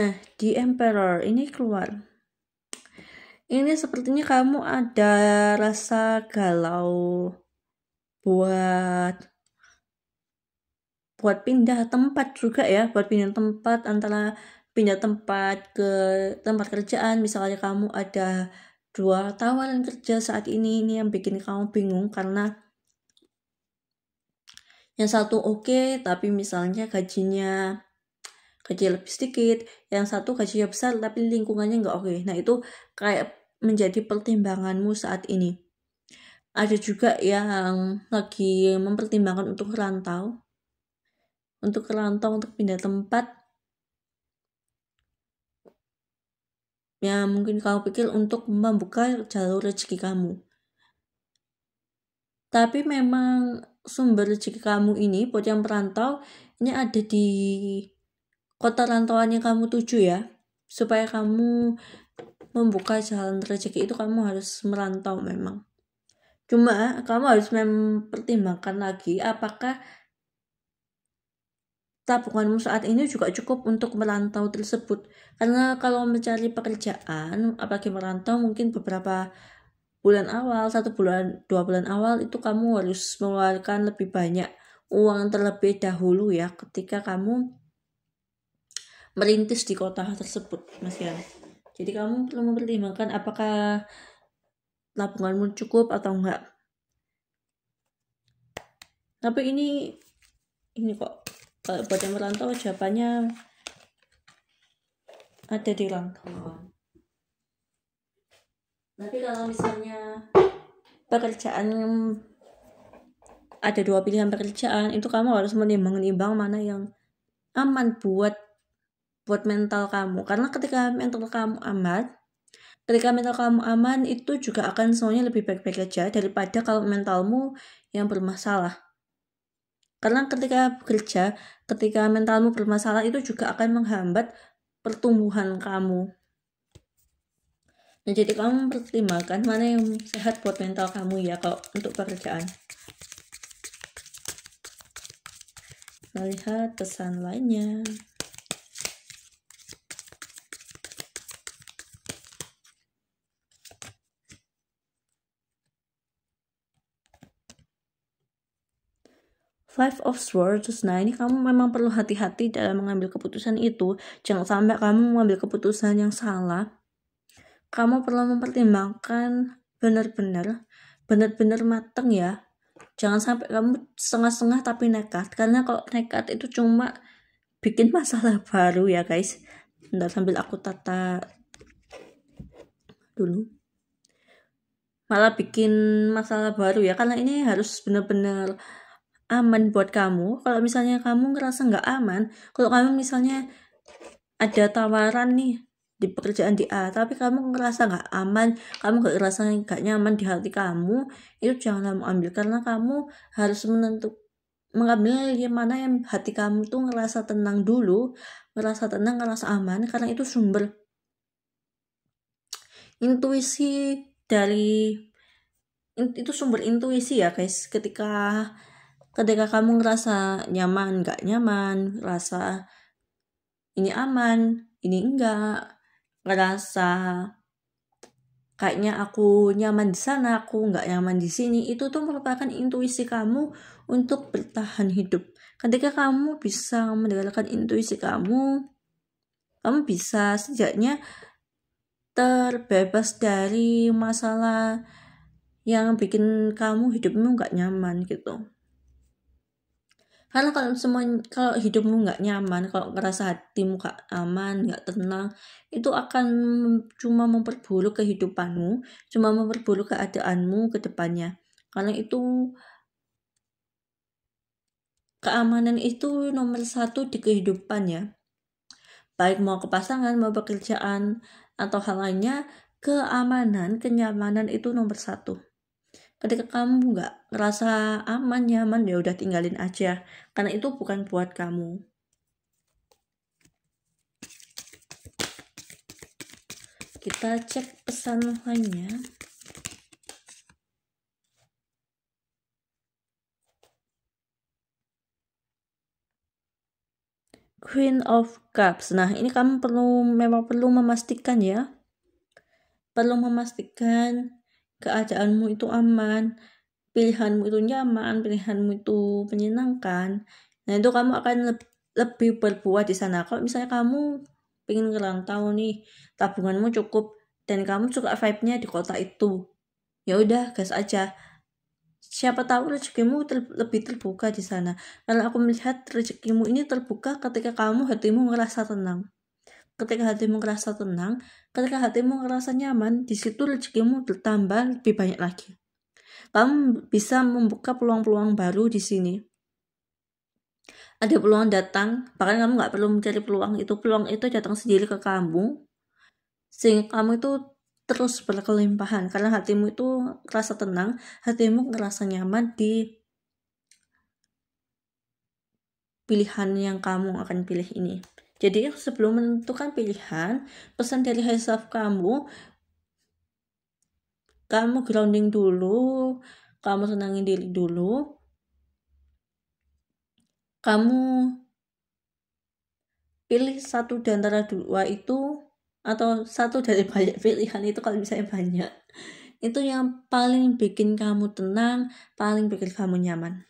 Nah, di Emperor ini keluar. Ini sepertinya kamu ada rasa galau buat pindah tempat juga ya, buat pindah tempat, antara pindah tempat ke tempat kerjaan. Misalnya kamu ada 2 tawaran kerja saat ini yang bikin kamu bingung karena yang satu oke, tapi misalnya gaji lebih sedikit, yang satu gajinya besar tapi lingkungannya nggak oke. Nah itu kayak menjadi pertimbanganmu saat ini. Ada juga yang lagi mempertimbangkan untuk rantau, untuk pindah tempat. Ya mungkin kamu pikir untuk membuka jalur rezeki kamu. Tapi memang sumber rezeki kamu ini buat yang perantau ini ada di kota rantauan yang kamu tuju ya. Supaya kamu membuka jalan rezeki itu kamu harus merantau memang. Cuma kamu harus mempertimbangkan lagi apakah tabunganmu saat ini juga cukup untuk merantau tersebut. Karena kalau mencari pekerjaan, apalagi merantau, mungkin beberapa bulan awal, 1 bulan, 2 bulan awal itu kamu harus mengeluarkan lebih banyak uang terlebih dahulu ya ketika kamu merintis di kota tersebut, Mas Yan. Jadi kamu perlu mempertimbangkan apakah tabunganmu cukup atau enggak. Tapi ini kok kalau buat yang merantau jawabannya ada di rantauan. Tapi kalau misalnya pekerjaan, ada 2 pilihan pekerjaan, itu kamu harus menimbang mana yang aman buat mental kamu. Karena ketika mental kamu aman itu juga akan semuanya lebih baik-baik aja daripada kalau mentalmu yang bermasalah. Karena ketika mentalmu bermasalah itu juga akan menghambat pertumbuhan kamu. Nah, jadi kamu pertimbangkan mana yang sehat buat mental kamu ya kalau untuk pekerjaan. Melihat pesan lainnya. Five of Swords. Nah, ini kamu memang perlu hati-hati dalam mengambil keputusan itu. Jangan sampai kamu mengambil keputusan yang salah. Kamu perlu mempertimbangkan benar-benar matang ya. Jangan sampai kamu setengah-setengah tapi nekat. Karena kalau nekat itu cuma bikin masalah baru ya guys. Bentar, sambil aku tata dulu. Malah bikin masalah baru ya. Karena ini harus benar-benar aman buat kamu. Kalau misalnya kamu ngerasa nggak aman, kalau kamu misalnya ada tawaran nih di pekerjaan di A, tapi kamu ngerasa nggak aman, kamu ngerasa nggak nyaman di hati kamu, itu jangan kamu ambil. Karena kamu harus mengambil yang mana yang hati kamu tuh ngerasa tenang dulu, ngerasa tenang, ngerasa aman. Karena itu sumber intuisi ya guys. Ketika kamu ngerasa nyaman, nggak nyaman, ngerasa ini aman, ini enggak, ngerasa kayaknya aku nyaman di sana, aku nggak nyaman di sini, itu tuh merupakan intuisi kamu untuk bertahan hidup. Ketika kamu bisa mendengarkan intuisi kamu bisa setidaknya terbebas dari masalah yang bikin kamu hidupmu nggak nyaman gitu. Karena kalau hidupmu nggak nyaman, kalau ngerasa hatimu nggak aman, nggak tenang, itu akan cuma memperburuk kehidupanmu, cuma memperburuk keadaanmu ke depannya. Karena itu keamanan itu nomor 1 di kehidupan ya. Baik mau ke pasangan, mau pekerjaan, atau hal lainnya, keamanan, kenyamanan itu nomor 1. Ketika kamu nggak ngerasa aman, nyaman, ya udah tinggalin aja. Karena itu bukan buat kamu. Kita cek pesan lainnya. Queen of Cups. Nah, ini kamu memang perlu memastikan ya. Perlu memastikan keadaanmu itu aman, pilihanmu itu nyaman, pilihanmu itu menyenangkan. Nah, itu kamu akan lebih berbuat di sana. Kalau misalnya kamu pengen ngerantau nih, tabunganmu cukup dan kamu suka vibe-nya di kota itu, ya udah gas aja. Siapa tahu rezekimu lebih terbuka di sana. Karena aku melihat rezekimu ini terbuka ketika hatimu ngerasa tenang. Ketika hatimu ngerasa tenang, ketika hatimu ngerasa nyaman, di situ rezekimu bertambah lebih banyak lagi. Kamu bisa membuka peluang-peluang baru di sini. Ada peluang datang, bahkan kamu nggak perlu mencari peluang itu datang sendiri ke kamu, sehingga kamu itu terus berkelimpahan karena hatimu itu rasa tenang, hatimu ngerasa nyaman di pilihan yang kamu akan pilih ini. Jadi sebelum menentukan pilihan, pesan dari high self kamu grounding dulu, kamu tenangin diri dulu, kamu pilih satu di antara 2 itu, atau satu dari banyak pilihan itu kalau misalnya banyak. Itu yang paling bikin kamu tenang, paling bikin kamu nyaman.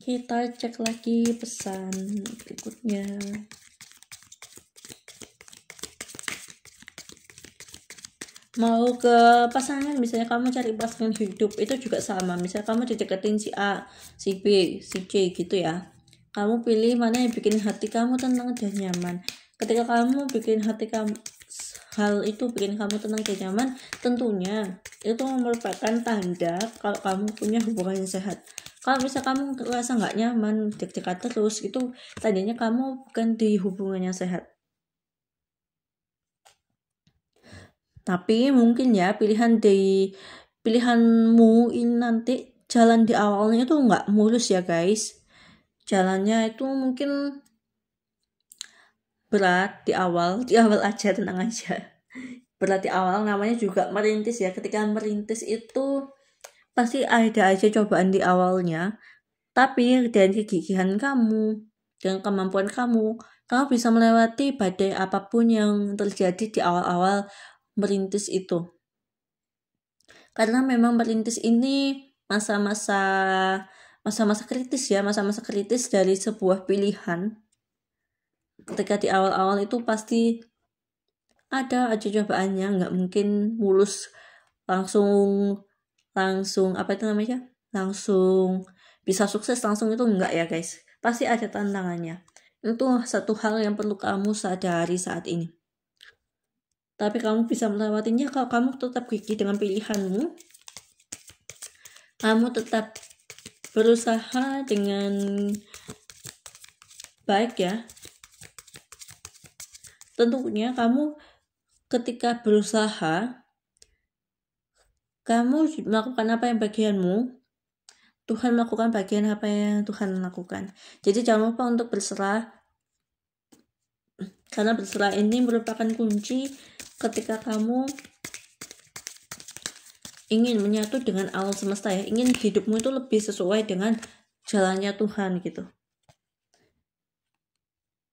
Kita cek lagi pesan berikutnya. Mau ke pasangan, misalnya kamu cari pasangan hidup, itu juga sama. Misalnya kamu dideketin si A, si B, si C gitu ya. Kamu pilih mana yang bikin hati kamu tenang dan nyaman. Ketika kamu bikin hati kamu, hal itu bikin kamu tenang dan nyaman, tentunya itu merupakan tanda kalau kamu punya hubungan yang sehat. Kalau misalnya kamu merasa nggak nyaman, deg-degan terus, itu tandanya kamu bukan di hubungan yang sehat. Tapi mungkin ya pilihanmu ini nanti jalan di awalnya itu nggak mulus ya guys. Jalannya itu mungkin berat di awal aja, tenang aja. Berat di awal, namanya juga merintis ya. Ketika merintis itu pasti ada aja cobaan di awalnya. Tapi dengan kegigihan kamu, dengan kemampuan kamu bisa melewati badai apapun yang terjadi di awal-awal merintis itu. Karena memang merintis ini masa-masa kritis ya, masa-masa kritis dari sebuah pilihan. Ketika di awal-awal itu pasti ada aja cobaannya, nggak mungkin mulus langsung langsung bisa sukses langsung, itu enggak ya guys, pasti ada tantangannya. Itu satu hal yang perlu kamu sadari saat ini. Tapi kamu bisa melewatinya kalau kamu tetap gigih dengan pilihanmu, kamu tetap berusaha dengan baik ya. Tentunya kamu ketika berusaha, kamu melakukan apa yang bagianmu, Tuhan melakukan bagian apa yang Tuhan lakukan. Jadi jangan lupa untuk berserah, karena berserah ini merupakan kunci ketika kamu ingin menyatu dengan alam semesta ya, ingin hidupmu itu lebih sesuai dengan jalannya Tuhan gitu.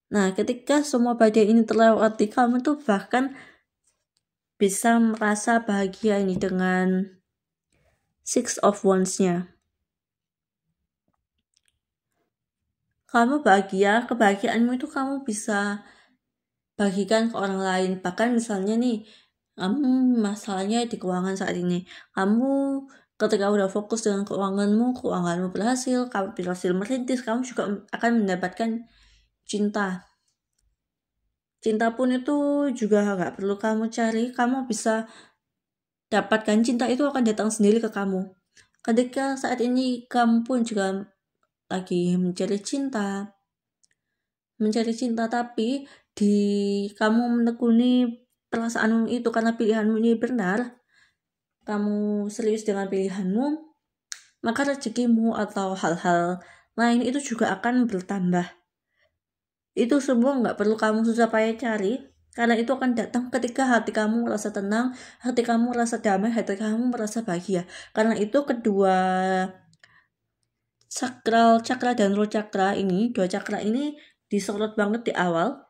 Nah, ketika semua badai ini terlewati, kamu tuh bahkan bisa merasa bahagia ini dengan Six of Wands-nya. Kamu bahagia, kebahagiaanmu itu kamu bisa bagikan ke orang lain. Bahkan misalnya nih, kamu masalahnya di keuangan saat ini, kamu ketika udah fokus dengan keuanganmu berhasil, kamu berhasil merintis, kamu juga akan mendapatkan cinta. Cinta pun itu juga gak perlu kamu cari, kamu bisa dapatkan. Cinta itu akan datang sendiri ke kamu. Ketika saat ini kamu pun juga lagi mencari cinta, tapi kamu menekuni perasaanmu itu karena pilihanmu ini benar, kamu serius dengan pilihanmu, maka rezekimu atau hal-hal lain itu juga akan bertambah. Itu semua nggak perlu kamu susah payah cari, karena itu akan datang ketika hati kamu merasa tenang, hati kamu merasa damai, hati kamu merasa bahagia. Karena itu kedua chakra dan root chakra ini, dua chakra ini disorot banget di awal.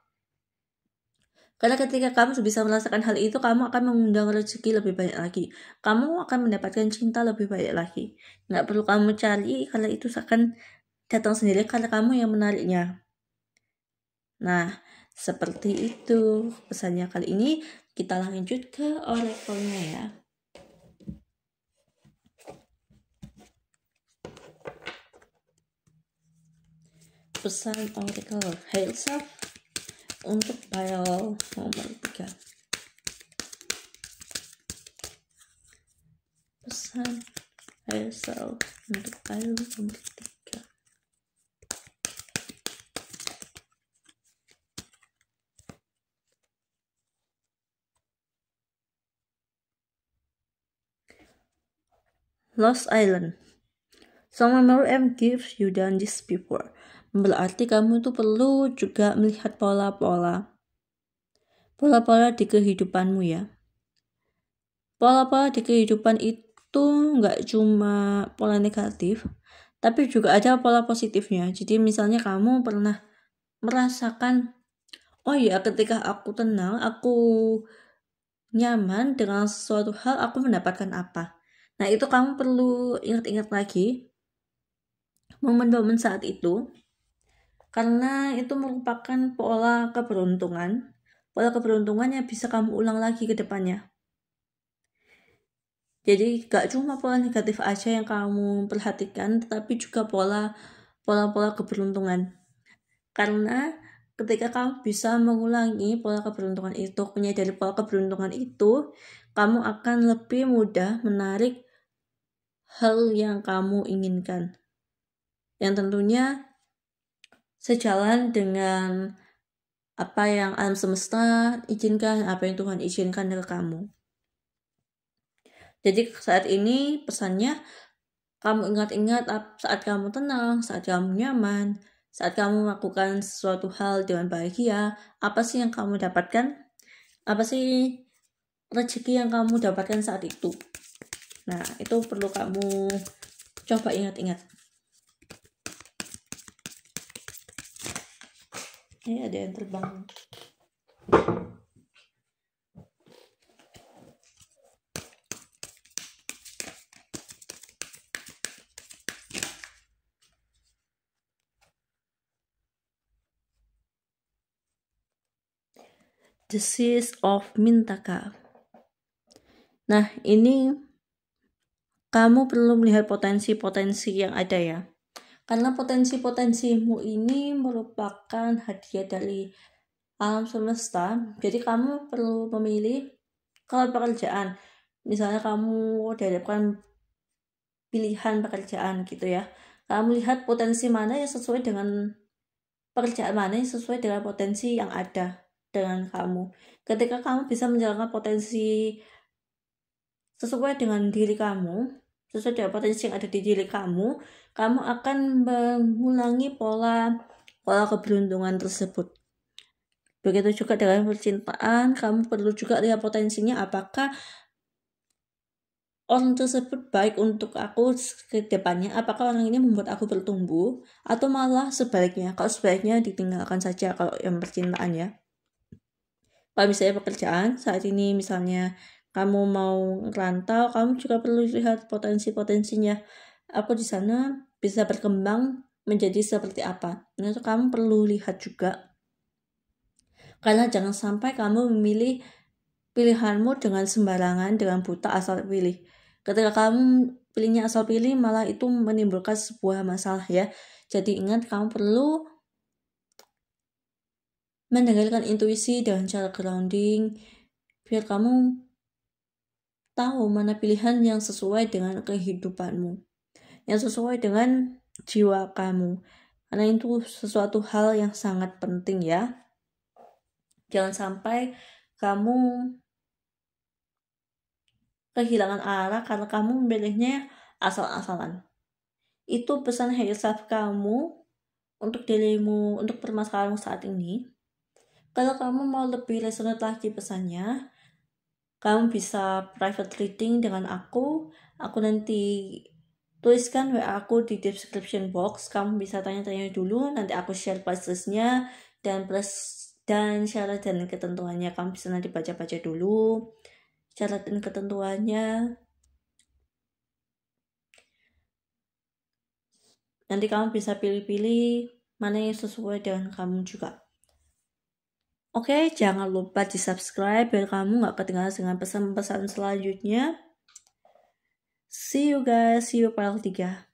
Karena ketika kamu bisa merasakan hal itu, kamu akan mengundang rezeki lebih banyak lagi. Kamu akan mendapatkan cinta lebih banyak lagi. Nggak perlu kamu cari, karena itu akan datang sendiri karena kamu yang menariknya. Nah, seperti itu pesannya kali ini. Kita lanjut ke oracle-nya ya. Pesan oracle Hail Self untuk pile nomor 3. Pesan Hail Self untuk pile nomor 3. Lost Island. Some memory gives you done this before. Berarti kamu tuh perlu juga melihat pola-pola di kehidupanmu ya. Pola-pola di kehidupan itu nggak cuma pola negatif, tapi juga ada pola positifnya. Jadi misalnya kamu pernah merasakan, oh ya ketika aku tenang, aku nyaman dengan sesuatu hal, aku mendapatkan apa. Nah, itu kamu perlu ingat-ingat lagi momen-momen saat itu, karena itu merupakan pola keberuntungan. Pola keberuntungan yang bisa kamu ulang lagi ke depannya. Jadi gak cuma pola negatif aja yang kamu perhatikan, tetapi juga pola-pola keberuntungan. Karena ketika kamu bisa mengulangi pola keberuntungan itu, menyadari pola keberuntungan itu, kamu akan lebih mudah menarik hal yang kamu inginkan. Yang tentunya sejalan dengan apa yang alam semesta izinkan, apa yang Tuhan izinkan dari kamu. Jadi saat ini pesannya, kamu ingat-ingat saat kamu tenang, saat kamu nyaman, saat kamu melakukan sesuatu hal dengan bahagia, apa sih yang kamu dapatkan? Apa sih rezeki yang kamu dapatkan saat itu? Nah, itu perlu kamu coba ingat-ingat. Ini ada yang terbang. The Seas of Mintaka. Nah, ini kamu perlu melihat potensi-potensi yang ada ya. Karena potensi-potensimu ini merupakan hadiah dari alam semesta. Jadi kamu perlu memilih, kalau pekerjaan, misalnya kamu dihadapkan pilihan pekerjaan gitu ya. Kamu lihat potensi mana yang sesuai dengan pekerjaan mana yang sesuai dengan potensi yang ada dengan kamu. Ketika kamu bisa menjalankan potensi sesuai dengan diri kamu, sesuai dengan potensi yang ada di diri kamu, kamu akan mengulangi pola keberuntungan tersebut. Begitu juga dengan percintaan, kamu perlu juga lihat potensinya, apakah orang tersebut baik untuk aku ke depannya, apakah orang ini membuat aku bertumbuh, atau malah sebaliknya. Kalau sebaliknya ditinggalkan saja kalau yang percintaan ya. Kalau misalnya pekerjaan, saat ini misalnya kamu mau ngerantau, kamu juga perlu lihat potensi-potensinya. Aku di sana bisa berkembang menjadi seperti apa. Nah, itu kamu perlu lihat juga. Karena jangan sampai kamu memilih pilihanmu dengan sembarangan, dengan buta asal pilih. Ketika kamu pilihnya asal pilih, malah itu menimbulkan sebuah masalah ya. Jadi ingat, kamu perlu mendengarkan intuisi dengan cara grounding, biar kamu tahu mana pilihan yang sesuai dengan kehidupanmu, yang sesuai dengan jiwa kamu. Karena itu sesuatu hal yang sangat penting ya. Jangan sampai kamu kehilangan arah karena kamu memilihnya asal-asalan. Itu pesan higher self kamu untuk dirimu, untuk permasalahanmu saat ini. Kalau kamu mau lebih resonate lagi pesannya, kamu bisa private reading dengan aku. Aku nanti tuliskan WA aku di description box. Kamu bisa tanya-tanya dulu, nanti aku share plusnya dan syarat dan ketentuannya. Kamu bisa nanti baca-baca dulu syarat dan ketentuannya. Nanti kamu bisa pilih-pilih mana yang sesuai dengan kamu juga. Oke, jangan lupa di subscribe biar kamu gak ketinggalan dengan pesan-pesan selanjutnya. See you guys, see you file 3.